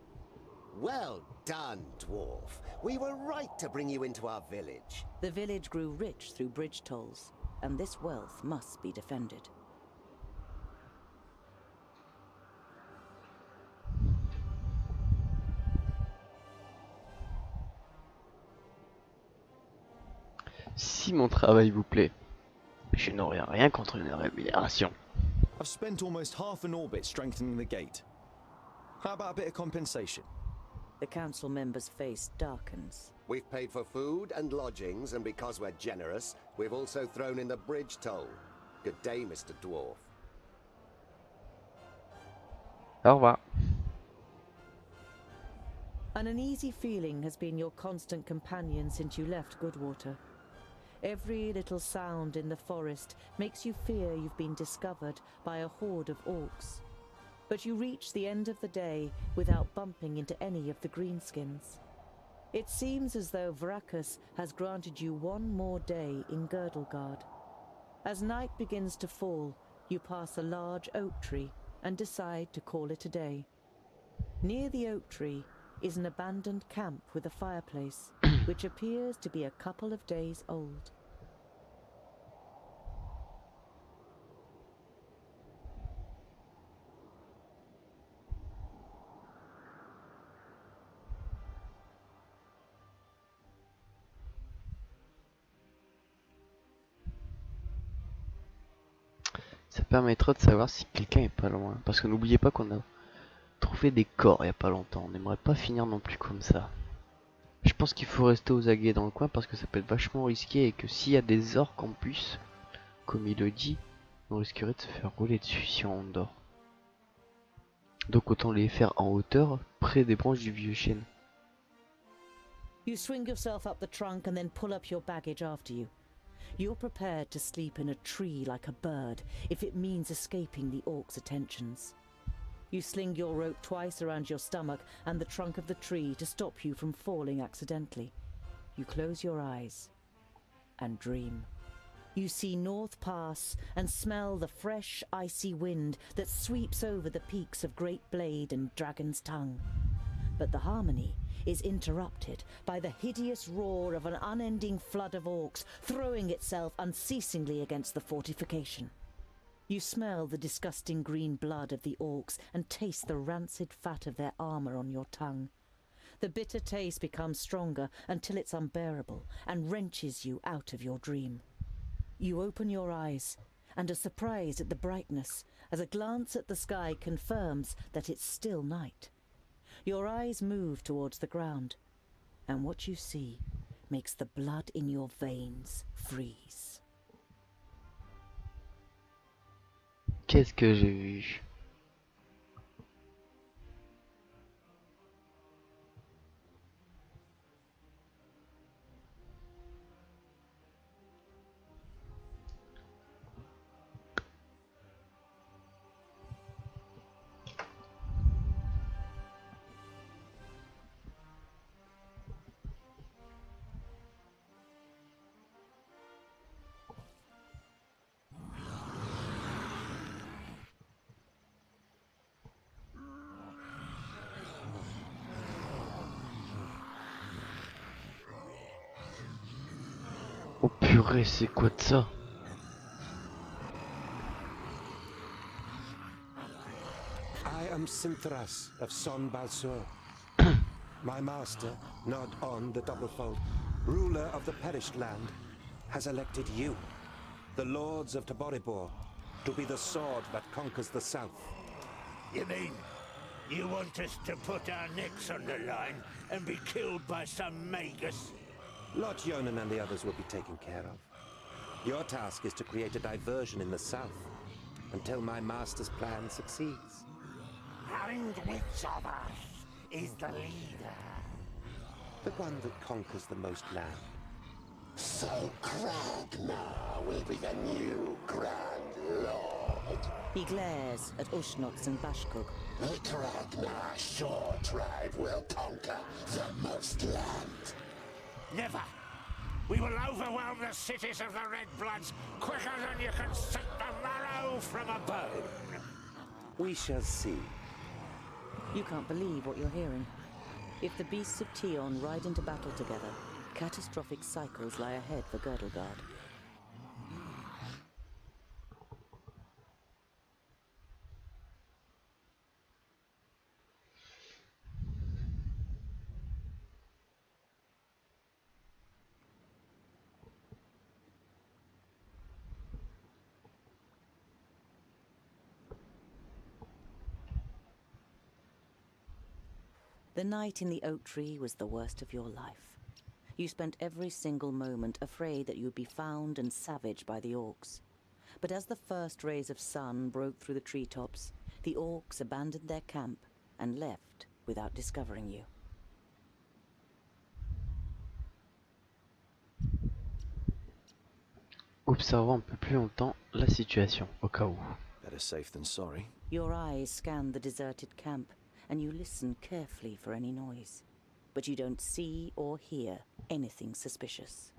Well done, dwarf. We were right to bring you into our village. The village grew rich through bridge tolls, and this wealth must be defended. Si mon travail vous plaît, je n'aurai rien contre une rémunération. I've spent almost half an orbit strengthening the gate. How about a bit of compensation? The council member's face darkens. We've paid for food and lodgings, and because we're generous, we've also thrown in the bridge toll. Good day, Mr. Dwarf. Au revoir. An uneasy feeling has been your constant companion since you left Goodwater. Every little sound in the forest makes you fear you've been discovered by a horde of orcs. But you reach the end of the day without bumping into any of the greenskins. It seems as though Vrakas has granted you one more day in Girdlegard. As night begins to fall, you pass a large oak tree and decide to call it a day. Near the oak tree is an abandoned camp with a fireplace, which appears to be a couple of days old. Ça permettra de savoir si quelqu'un est pas loin. Parce que n'oubliez pas qu'on a trouvé des corps il y a pas longtemps. On n'aimerait pas finir non plus comme ça. Je pense qu'il faut rester aux aguets dans le coin parce que ça peut être vachement risqué et que s'il y a des orques en plus, comme il le dit, on risquerait de se faire rouler dessus si on dort. Donc autant les faire en hauteur, près des branches du vieux chêne. You swing yourself up the trunk and then pull up your baggage after you. You're prepared to sleep in a tree like a bird if it means escaping the orcs' attentions. You sling your rope twice around your stomach and the trunk of the tree to stop you from falling accidentally. You close your eyes and dream. You see North Pass and smell the fresh, icy wind that sweeps over the peaks of Great Blade and Dragon's Tongue. But the harmony is interrupted by the hideous roar of an unending flood of orcs throwing itself unceasingly against the fortification. You smell the disgusting green blood of the orcs and taste the rancid fat of their armor on your tongue. The bitter taste becomes stronger until it's unbearable and wrenches you out of your dream. You open your eyes and are surprised at the brightness as a glance at the sky confirms that it's still night. Your eyes move towards the ground, and what you see makes the blood in your veins freeze. Qu'est-ce que j'ai vu? Oh purée, c'est quoi de ça? I am Sinthras of Son Balsur. My master, Nod On the Doublefold, ruler of the perished land, has elected you, the lords of Taboribor, to be the sword that conquers the south. You mean you want us to put our necks on the line and be killed by some magus? Lord Yonan and the others will be taken care of. Your task is to create a diversion in the south until my master's plan succeeds. And which of us is the leader? The one that conquers the most land. So Kragnar will be the new Grand Lord. He glares at Ushnots and Bashkug. The Kragnar Shore tribe will conquer the most land. Never! We will overwhelm the cities of the Red Bloods quicker than you can suck the marrow from a bone! We shall see. You can't believe what you're hearing. If the beasts of Tion ride into battle together, catastrophic cycles lie ahead for Girdlegard. The night in the oak tree was the worst of your life. You spent every single moment afraid that you would be found and savaged by the orcs. But as the first rays of sun broke through the treetops, the orcs abandoned their camp and left without discovering you. Observons un peu plus longtemps la situation, au cas où. Better safe than sorry. Your eyes scan the deserted camp, and you listen carefully for any noise. But you don't see or hear anything suspicious.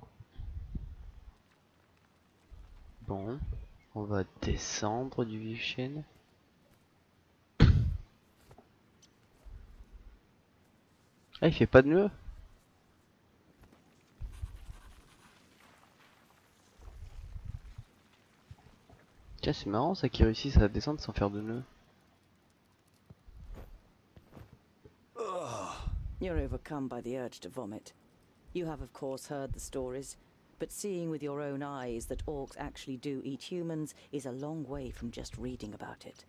Bon, on va descendre du vieux chêne. Ah, il fait pas de nœud. Tiens, c'est marrant ça qu'ils réussissent à descendre sans faire de nœud. You're overcome by the urge to vomit. You have of course heard the stories, but seeing with your own eyes that orcs actually do eat humans is a long way from just reading about it.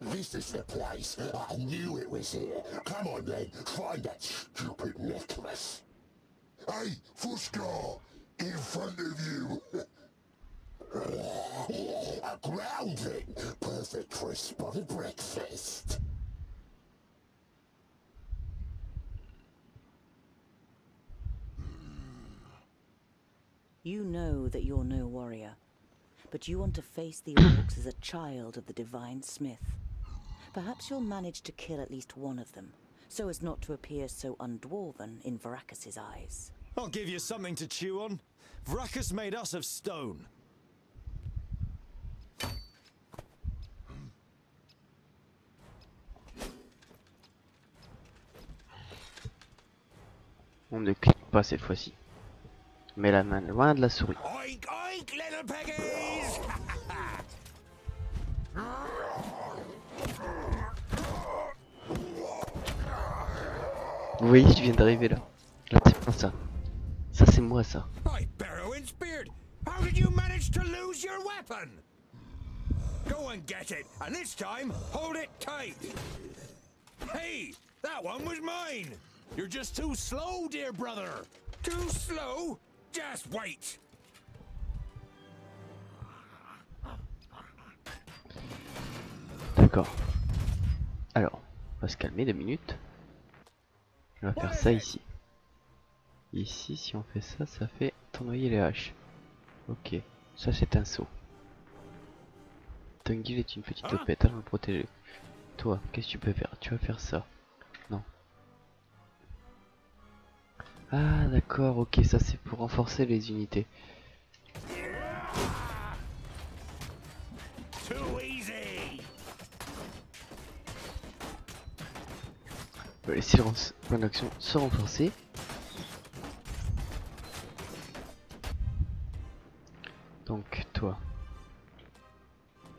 This is the place. I knew it was here. Come on then, find that stupid necklace. Hey, Fuskar, in front of you. A groundling, perfect for a spotted breakfast. You know that you're no warrior, but you want to face the orcs as a child of the divine smith. Perhaps you'll manage to kill at least one of them, so as not to appear so undwarven in Varacus's eyes. I'll give you something to chew on. Varacus made us of stone. On ne clique pas cette fois-ci. Mets la main loin de la souris. Oink, oink, little piggies! Vous voyez, je viens d'arriver là. Là, c'est pas ça. Ça, c'est moi, ça. By Barrowin's beard! How did you manage to lose your weapon? Go and get it, and this time, hold it tight. Hey, that one was mine. You're just too slow, dear brother. Too slow? Just wait. D'accord. Alors, on va se calmer 2 minutes. On va faire ça ici. Ici, si on fait ça, ça fait tournoyer les haches. Ok, ça c'est un saut. Tungil est une petite topette, elle va me protéger. Toi, qu'est-ce que tu peux faire? Tu vas faire ça. Non. Ah d'accord, ok, ça c'est pour renforcer les unités. On va laisser le point d'action se renforcer. Donc toi,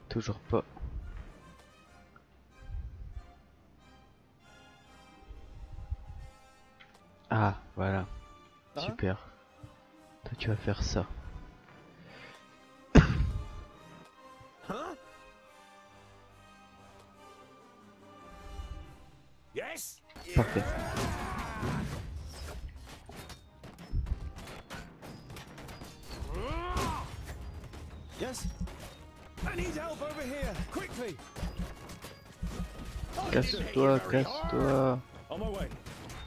toujours pas. Ah voilà, super. Toi tu vas faire ça. Yes. Parfait. Yes? I need help over here, quickly. Casse-toi, casse-toi. On my way.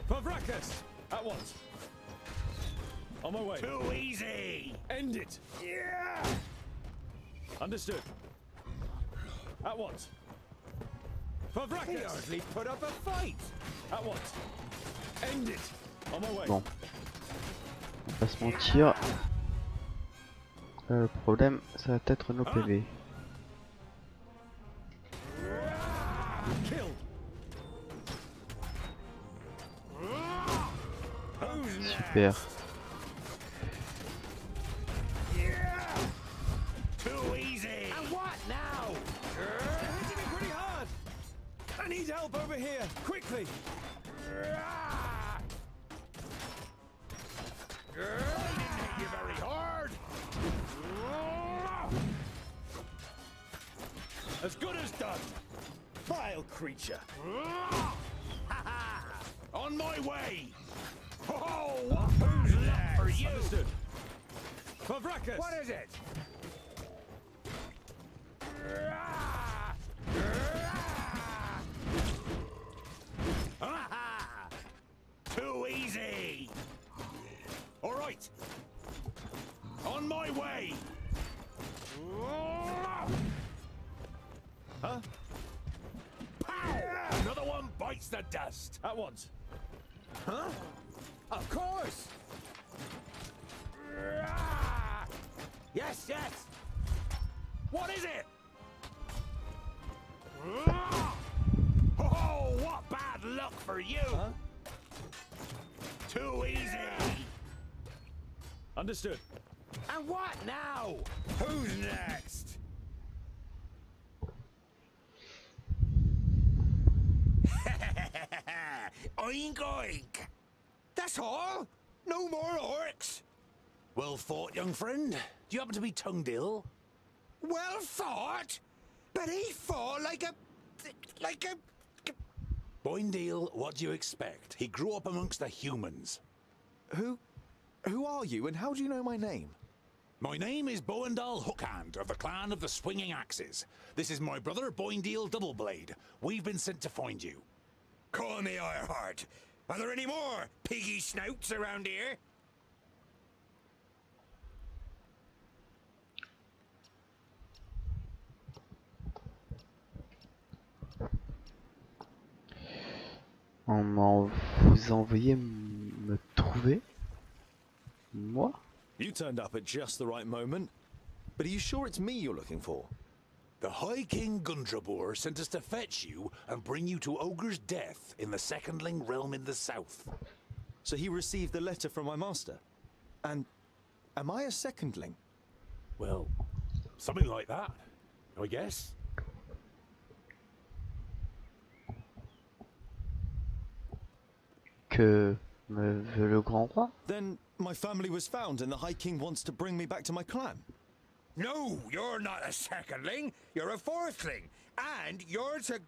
For Varacus, at once. On my way. Too easy. End it. Yeah. Understood. At once. For Varacus. He hardly put up a fight. At once. End it. On my way. Bon. On va pas se mentir. Le problème, ça va être nos PV. Super. Too easy. And what now? Hitting me pretty hard. I need help over here, quickly. Didn't hit you very hard. As good as done. Vile creature. On my way! Oh, who's left for you? Understood. Favrakis! What is it? Too easy! All right. On my way! Huh? Pow! Another one bites the dust. At once. Huh? Of course! Yes, yes! What is it? Oh, what bad luck for you! Huh? Too easy! Understood. And what now? Who's next? Oink oink! That's all? No more orcs? Well fought, young friend. Do you happen to be Tungdil? Well fought? But he fought like a... Boindale, what do you expect? He grew up amongst the humans. Who are you, and how do you know my name? My name is Boindal Hookhand of the clan of the Swinging Axes. This is my brother, Boindale Doubleblade. We've been sent to find you. Call me Ironheart. Are there any more piggy snouts around here? Vous envoyez me trouver? Moi? You turned up at just the right moment. But are you sure it's me you're looking for? The High King Gundrabur sent us to fetch you and bring you to Ogre's Death in the Secondling realm in the south. So he received the letter from my master? And am I a secondling? Well, something like that, I guess. Que me veut le grand roi? Then my family was found and the High King wants to bring me back to my clan. No, you're not a secondling. You're a fourthling. And you're to...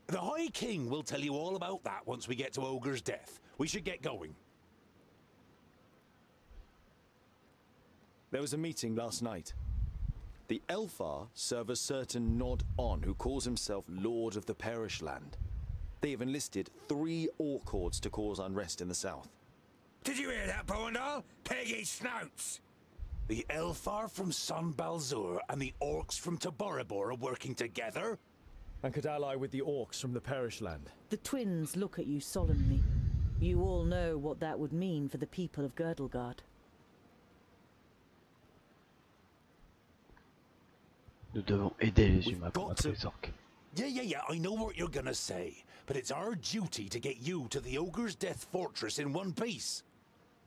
The High King will tell you all about that once we get to Ogre's Death. We should get going. There was a meeting last night. The Elfar serve a certain Nod On who calls himself Lord of the Perish Land. They have enlisted 3 orc hordes to cause unrest in the south. Did you hear that, Boindal? Peggy snouts! The Elfar from San Balzur and the Orcs from Taboribor are working together? And could ally with the orcs from the Perish Land. The twins look at you solemnly. You all know what that would mean for the people of Girdlegard. Nous devons aider les humains pour battre les orques. Yeah, I know what you're gonna say. But it's our duty to get you to the Ogre's Death Fortress in one piece.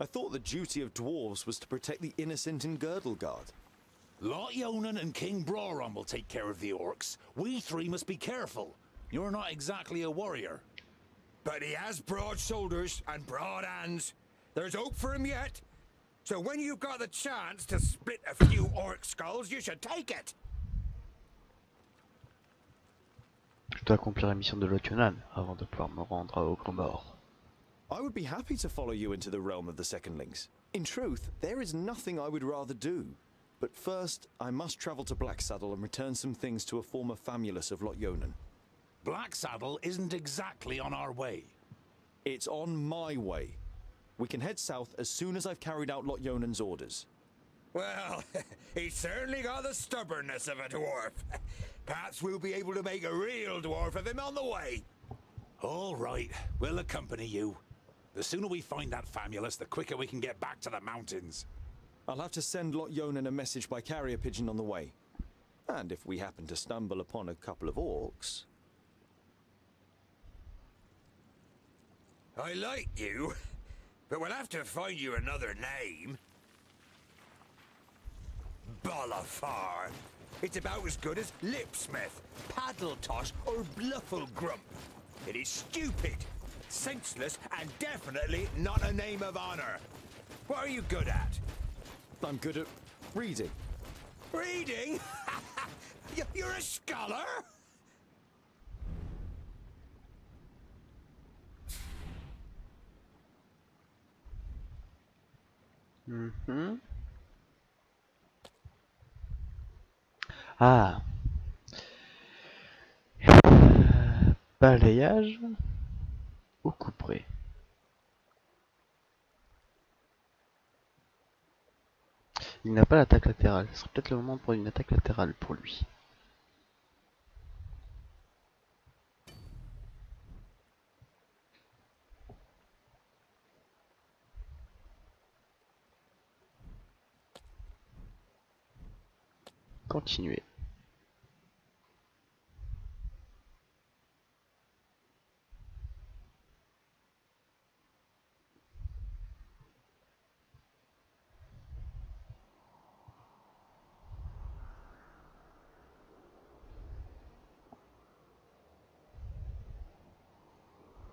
I thought the duty of dwarves was to protect the innocent in Girdlegard. Lot Yonan and King Broran will take care of the orcs. We 3 must be careful. You're not exactly a warrior. But he has broad shoulders and broad hands. There's hope for him yet. So when you've got the chance to split a few orc skulls, you should take it. Je dois accomplir la mission de Lotionan avant de pouvoir me rendre à Ogre-Mort. I would be happy to follow you into the realm of the Secondlings. In truth, there is nothing I would rather do. But first, I must travel to Blacksaddle and return some things to a former famulus of Lot-Yonan. Blacksaddle isn't exactly on our way. It's on my way. We can head south as soon as I've carried out Lot-Yonan's orders. Well, he's certainly got the stubbornness of a dwarf. Perhaps we'll be able to make a real dwarf of him on the way. All right, we'll accompany you. The sooner we find that famulus, the quicker we can get back to the mountains. I'll have to send Lot-Yonan a message by carrier pigeon on the way. And if we happen to stumble upon a couple of orcs... I like you, but we'll have to find you another name. Bolafar. It's about as good as Lipsmith, Paddletosh, or Blufflegrump. It is stupid, senseless, and definitely not a name of honor. What are you good at? I'm good at reading. Reading? You're a scholar? Ah. Balayage ou couperet. Il n'a pas l'attaque latérale. Ce serait peut-être le moment pour une attaque latérale pour lui. Continuer.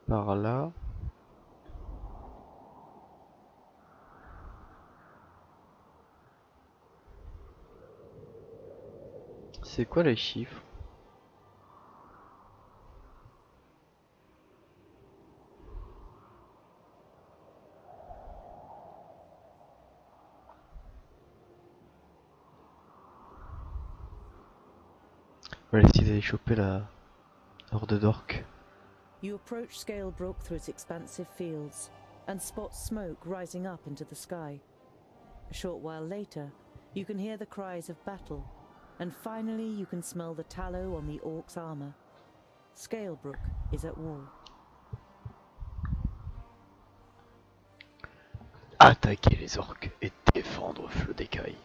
Par là. C'est quoi les chiffres? On va essayer d'aller choper la horde d'orques. You approach Scalebrook through its expansive fields and spot smoke rising up into the sky. A short while later, you can hear the cries of battle, and finally you can smell the tallow on the orc's armor. Scalebrook is at war. Attaquer les orques et défendre flot d'écailles.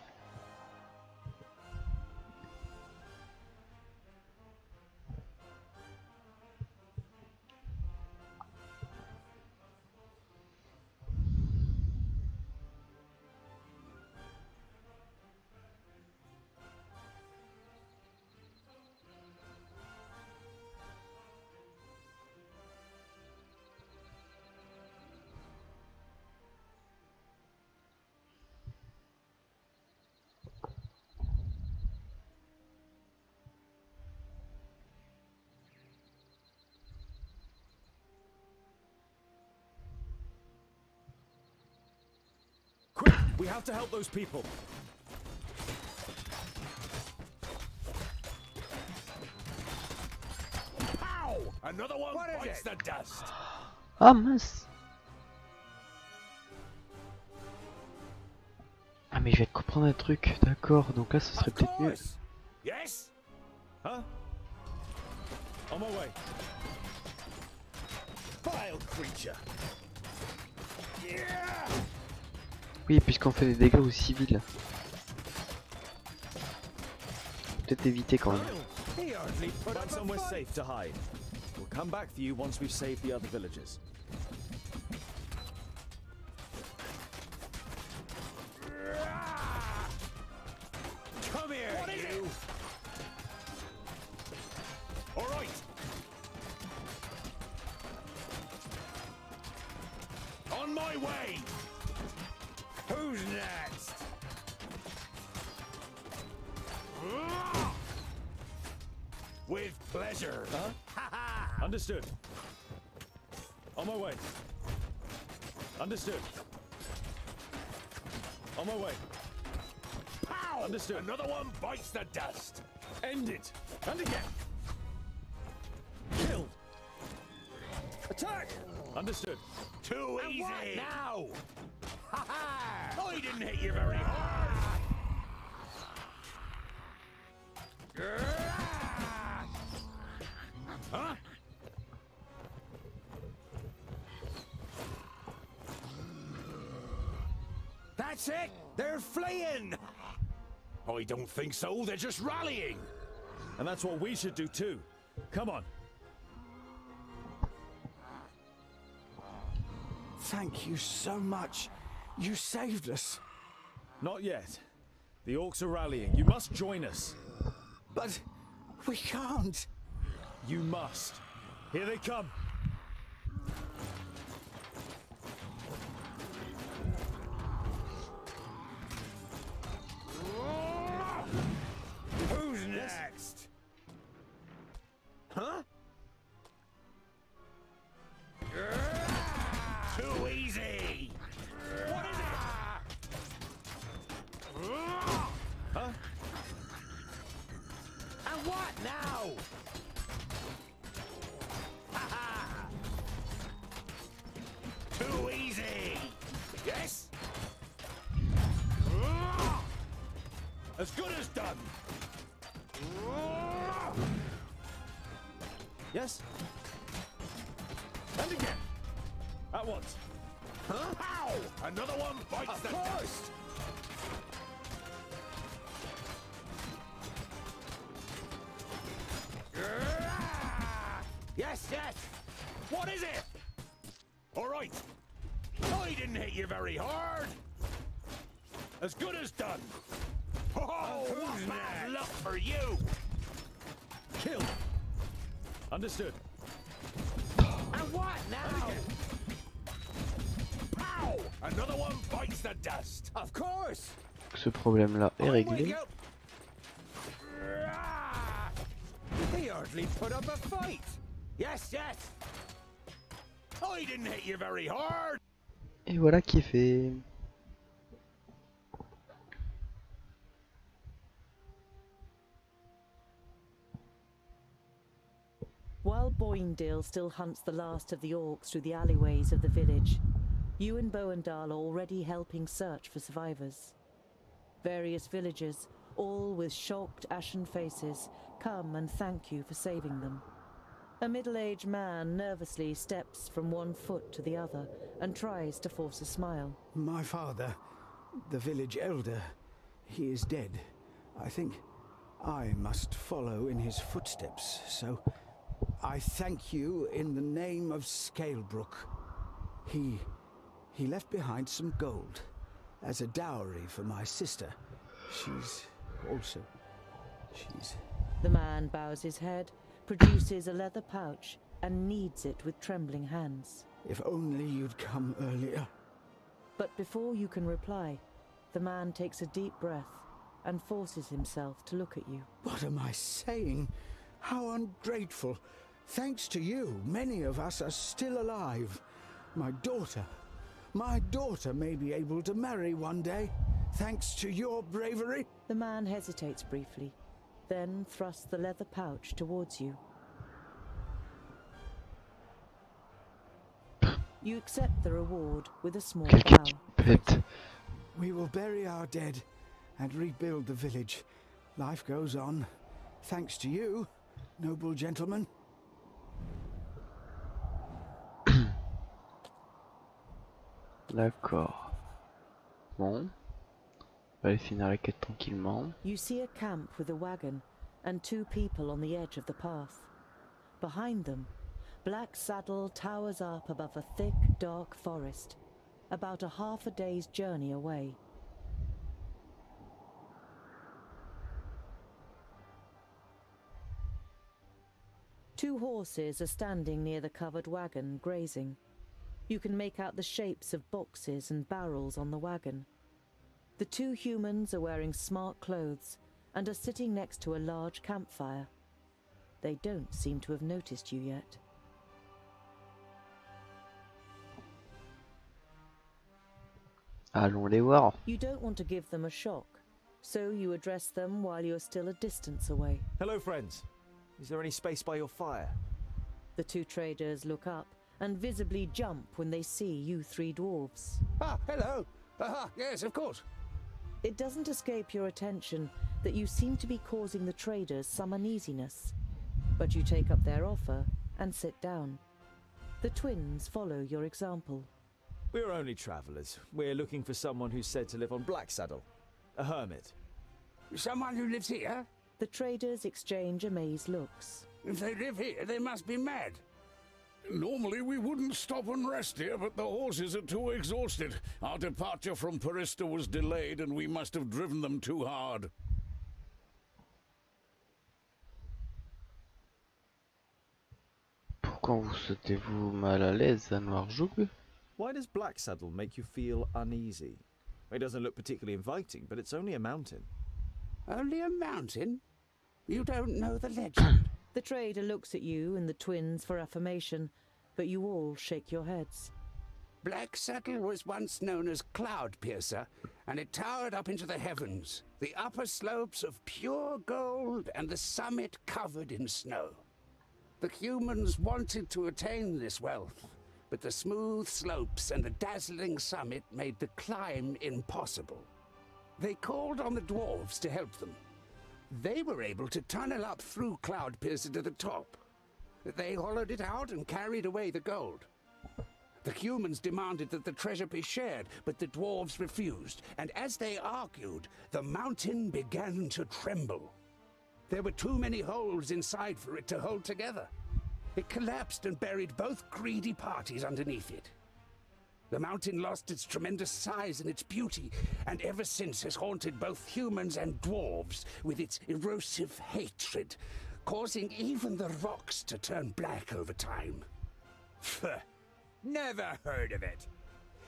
Quick! We have to help those people. Pow! Another one bites the dust. Ah mince! Ah mais je vais te comprendre un truc, d'accord, donc là ce serait peut-être mieux. Yes? Huh? On my way. Vile creature. Yeah! Oui, puisqu'on fait des dégâts aux civils. Peut-être éviter quand même. Find somewhere safe to hide. We'll come back for you once we've saved the other villagers. Come here, you! All right. On my way. Who's next? With pleasure. Huh? Understood. On my way. Understood. On my way. Pow! Understood. Another one bites the dust. End it. And again. Killed. Attack. Understood. Too easy. What now? Ha ha! I didn't hit you very hard. Huh? That's it! They're fleeing! I don't think so, they're just rallying! And that's what we should do too. Come on. Thank you so much. You saved us. Not yet. The orcs are rallying. You must join us. But we can't. You must. Here they come. Who's next? Huh? Too easy! What is it? As good as done. Yes? And again. At once. Huh? Ow! Another one bites the dust. Yes, yes. What is it? All right. I didn't hit you very hard. As good as done. Oh, what bad luck for you. Kill. Understood. And what now? Pow! Another one bites the dust. Of course. Ce problème-là est réglé. They hardly put up a fight. Yes, yes. I didn't hit you very hard. Et voilà qui est fait. While Boindale still hunts the last of the orcs through the alleyways of the village, you and Boendal are already helping search for survivors. Various villagers, all with shocked, ashen faces, come and thank you for saving them. A middle-aged man nervously steps from one foot to the other and tries to force a smile. My father, the village elder, he is dead. I think I must follow in his footsteps, so I thank you in the name of Scalebrook. He left behind some gold as a dowry for my sister. She's... The man bows his head, produces a leather pouch, and kneads it with trembling hands. If only you'd come earlier. But before you can reply, the man takes a deep breath and forces himself to look at you. What am I saying? How ungrateful. Thanks to you, many of us are still alive. My daughter may be able to marry one day, thanks to your bravery. The man hesitates briefly, then thrusts the leather pouch towards you. You accept the reward with a small bow. We will bury our dead and rebuild the village. Life goes on, thanks to you, noble gentleman. D'accord. Bon. On va aller finir la quête tranquillement. You see a camp with a wagon and two people on the edge of the path. Behind them, Black Saddle towers up above a thick, dark forest, about a half a day's journey away. Two horses are standing near the covered wagon, grazing. You can make out the shapes of boxes and barrels on the wagon. The two humans are wearing smart clothes and are sitting next to a large campfire. They don't seem to have noticed you yet. Allons les voir. You don't want to give them a shock, so you address them while you're still a distance away. Hello, friends. Is there any space by your fire? The two traders look up and visibly jump when they see you three dwarves. Ah, hello. Yes, of course. It doesn't escape your attention that you seem to be causing the traders some uneasiness, but you take up their offer and sit down. The twins follow your example. We're only travellers. We're looking for someone who's said to live on Black Saddle. A hermit. Someone who lives here? The traders exchange amazed looks. If they live here, they must be mad. Normally we wouldn't stop and rest here, but the horses are too exhausted. Our departure from Parista was delayed and we must have driven them too hard. Pourquoi vous sentez-vous mal à l'aise à Noirjoug? Why does Black Saddle make you feel uneasy? It doesn't look particularly inviting, but it's only a mountain. Only a mountain? You don't know the legend. The trader looks at you and the twins for affirmation, but you all shake your heads. Black Saddle was once known as Cloud Piercer, and it towered up into the heavens, the upper slopes of pure gold and the summit covered in snow. The humans wanted to attain this wealth, but the smooth slopes and the dazzling summit made the climb impossible. They called on the dwarves to help them. They were able to tunnel up through Cloud Piercer to the top. They hollowed it out and carried away the gold. The humans demanded that the treasure be shared, but the dwarves refused, and as they argued, the mountain began to tremble. There were too many holes inside for it to hold together. It collapsed and buried both greedy parties underneath it. The mountain lost its tremendous size and its beauty, and ever since has haunted both humans and dwarves with its erosive hatred, causing even the rocks to turn black over time. Never heard of it.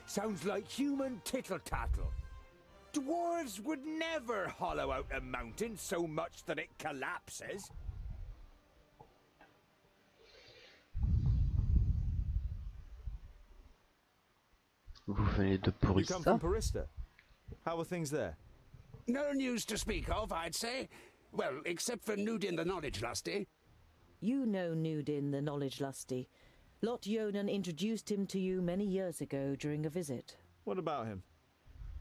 Sounds like human tittle-tattle. Dwarves would never hollow out a mountain so much that it collapses. Vous venez de You come from Porista? How are things there? No news to speak of, I'd say. Well, except for Nudin the Knowledge Lusty. You know Nudin the Knowledge Lusty. Lot Yonan introduced him to you many years ago during a visit. What about him?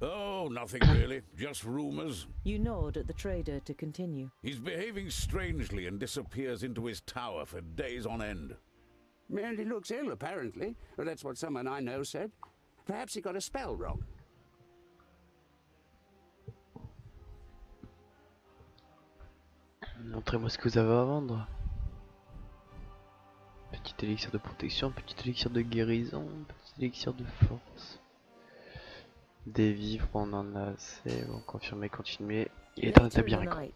Oh, nothing really. Just rumors. You nod at the trader to continue. He's behaving strangely and disappears into his tower for days on end. And he looks ill, apparently. Well, that's what someone I know said. Perhaps he got a spell wrong. Montrez-moi ce que vous avez à vendre. Petit élixir de protection, petit élixir de guérison, petit élixir de force. Des vivres, on en a assez. Bon, confirmez, continuez. Il est temps d'établir un camp.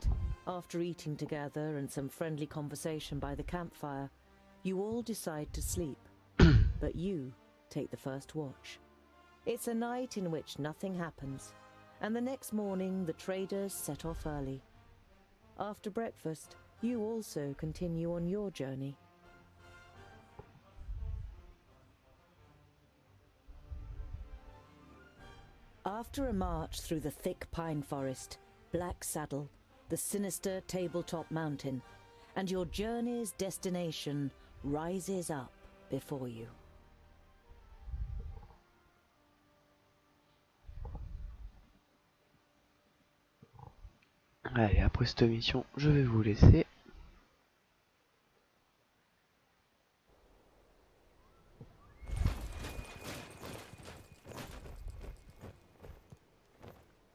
After eating together and some friendly conversation by the campfire, you all decide to sleep. But you take the first watch. It's a night in which nothing happens, and the next morning the traders set off early. After breakfast, you also continue on your journey. After a march through the thick pine forest, Black Saddle, the sinister tabletop mountain, and your journey's destination rises up before you. Allez, après cette mission, je vais vous laisser.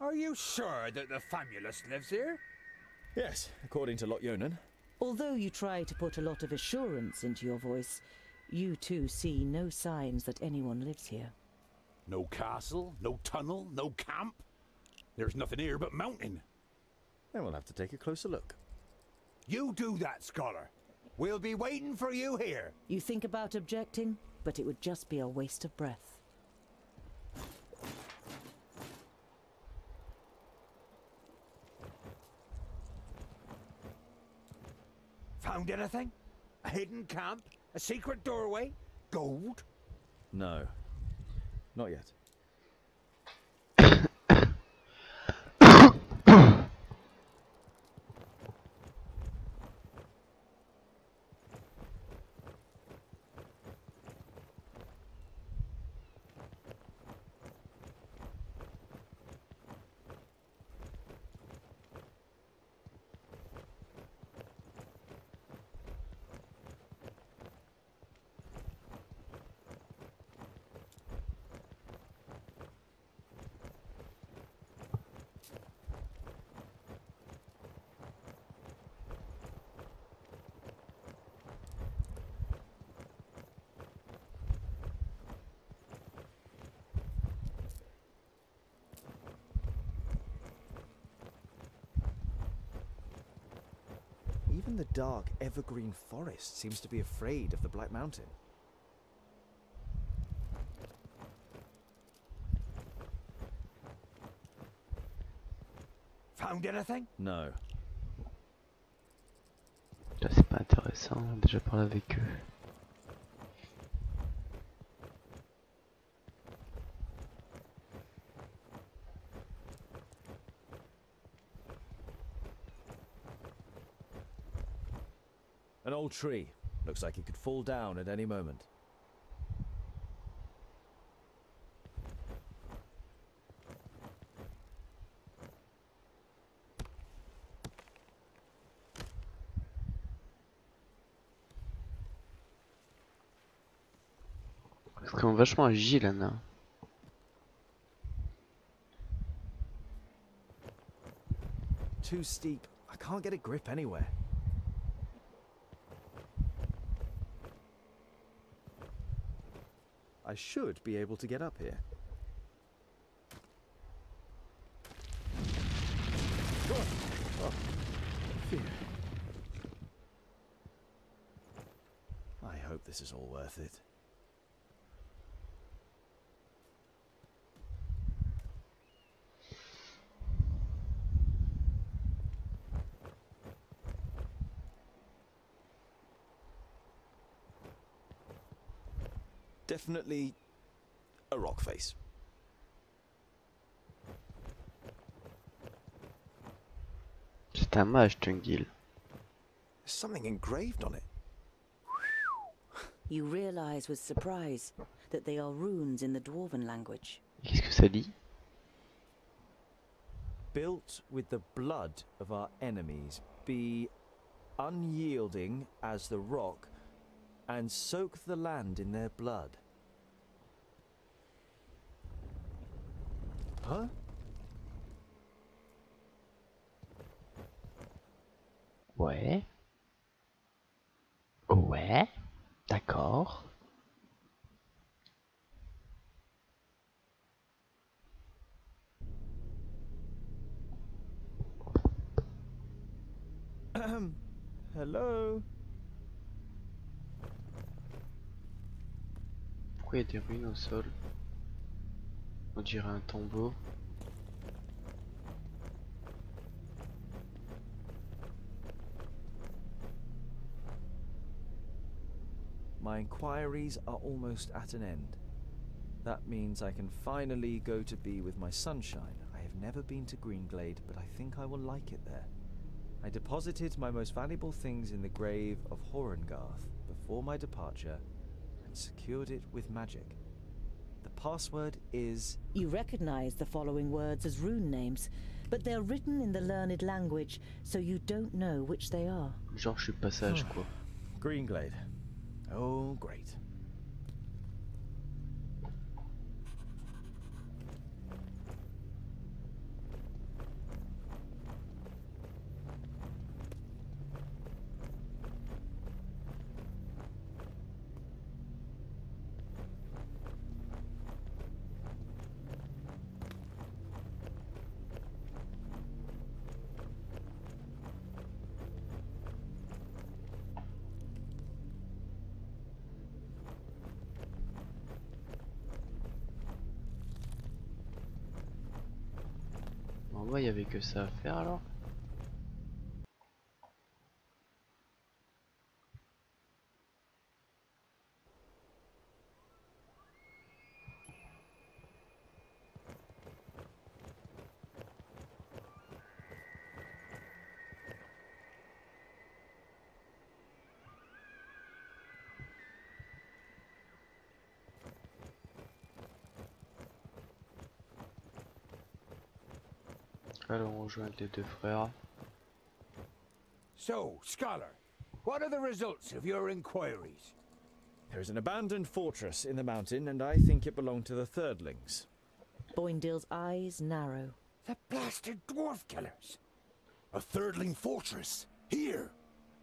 Are you sure that the Famulus lives here? Yes, according to Lot Yonan. Although you try to put a lot of assurance into your voice, you too see no signs that anyone lives here. No castle, no tunnel, no camp. There's nothing here but mountain. Then we'll have to take a closer look. You do that, Scholar. We'll be waiting for you here. You think about objecting, but it would just be a waste of breath. Found anything? A hidden camp? A secret doorway? Gold? No, not yet. Even the dark, evergreen forest seems to be afraid of the Black Mountain. Found anything? No. Là c'est pas intéressant, on a déjà parlé avec eux. An old tree. Looks like it could fall down at any moment. C'est quand même vachement agile, Anna. Too steep. I can't get a grip anywhere. I should be able to get up here. Oh, phew. I hope this is all worth it. Definitely a rock face. C'est un mage, Tungil. There's something engraved on it. You realize with surprise that they are runes in the Dwarven language. Qu'est-ce que ça dit? Built with the blood of our enemies, be unyielding as the rock, and soak the land in their blood. Huh? Ouais. Ouais. D'accord. Hello? Pourquoi il y a des ruines au sol? On dirait un tombeau. My inquiries are almost at an end. That means I can finally go to be with my sunshine. I have never been to Greenglade, but I think I will like it there. I deposited my most valuable things in the grave of Horengarth before my departure and secured it with magic. The password is... You recognize the following words as rune names, but they're written in the learned language, so you don't know which they are. Genre je suis passage quoi. Greenglade. Oh, great. En vrai, il y avait que ça à faire alors. Allons rejoindre les deux frères. So, Scholar, what are the results of your inquiries? There is an abandoned fortress in the mountain, and I think it belonged to the Thirdlings. Boindale's eyes narrow. The blasted dwarf killers! A Thirdling fortress? Here?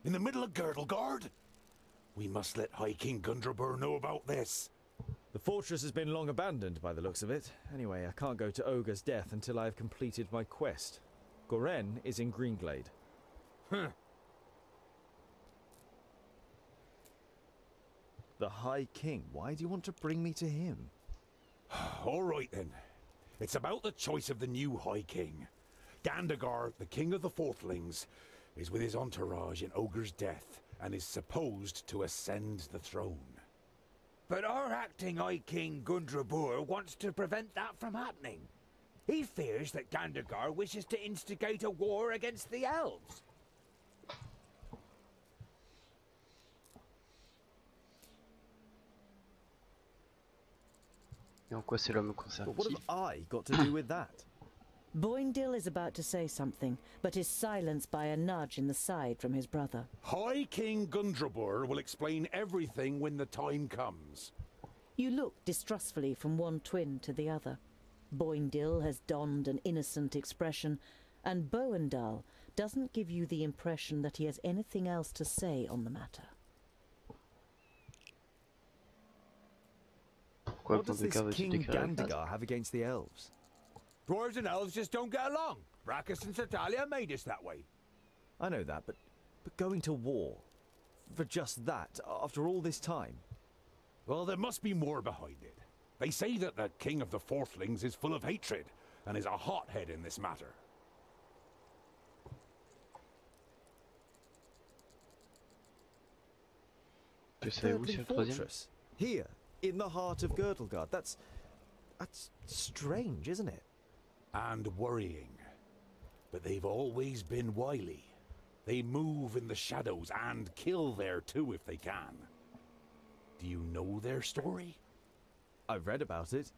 In the middle of Girdlegard? We must let High King Gundrabur know about this. The fortress has been long abandoned by the looks of it. Anyway, I can't go to Ogre's death until I have completed my quest. Goren is in Greenglade. Huh. The High King? Why do you want to bring me to him? All right then. It's about the choice of the new High King. Gandagar, the king of the Fourthlings, is with his entourage in Ogre's death and is supposed to ascend the throne. But our acting High King Gundrabur wants to prevent that from happening. He fears that Gandagar wishes to instigate a war against the elves. Et en quoi c'est l'homme But what conservatif? have I got to do with that? Boindale is about to say something, but is silenced by a nudge in the side from his brother. High King Gundrabur will explain everything when the time comes. You look distrustfully from one twin to the other. Boindil has donned an innocent expression, and Boendal doesn't give you the impression that he has anything else to say on the matter. What does this King Gandagar have against the elves? Dwarves and elves just don't get along. Bracchus and Satalia made us that way. I know that, but going to war for just that after all this time? Well, there must be more behind it. They say that the king of the Fourthlings is full of hatred and is a hothead in this matter. Thirdly Fortress, here, in the heart of Girdlegard. That's strange, isn't it? And worrying. But they've always been wily. They move in the shadows and kill there too if they can. Do you know their story? I've read about it.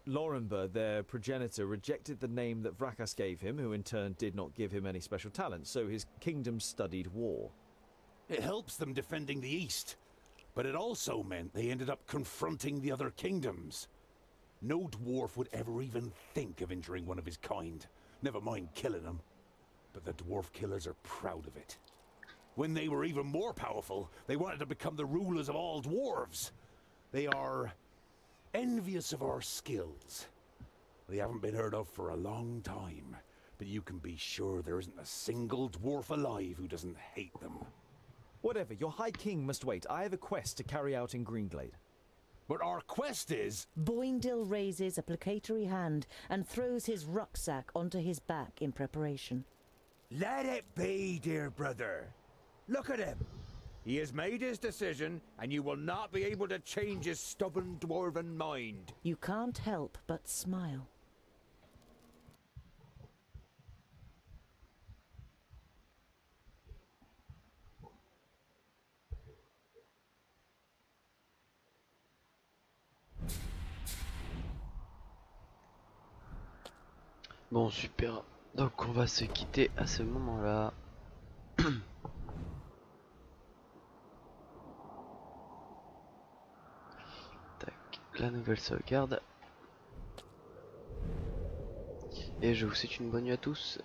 Lorenberg, their progenitor, rejected the name that Vrakas gave him, who in turn did not give him any special talents, so his kingdom studied war. It helps them defending the East, but it also meant they ended up confronting the other kingdoms. No dwarf would ever even think of injuring one of his kind, never mind killing them. But the dwarf killers are proud of it. When they were even more powerful, they wanted to become the rulers of all dwarves. They are envious of our skills. They haven't been heard of for a long time, but you can be sure there isn't a single dwarf alive who doesn't hate them. Whatever, your High King must wait. I have a quest to carry out in Greenglade. But our quest is... Boindil raises a placatory hand and throws his rucksack onto his back in preparation. Let it be, dear brother. Look at him. He has made his decision, and you will not be able to change his stubborn dwarven mind. You can't help but smile. Bon, super. Donc on va se quitter à ce moment-là. Tac, la nouvelle sauvegarde. Et je vous souhaite une bonne nuit à tous.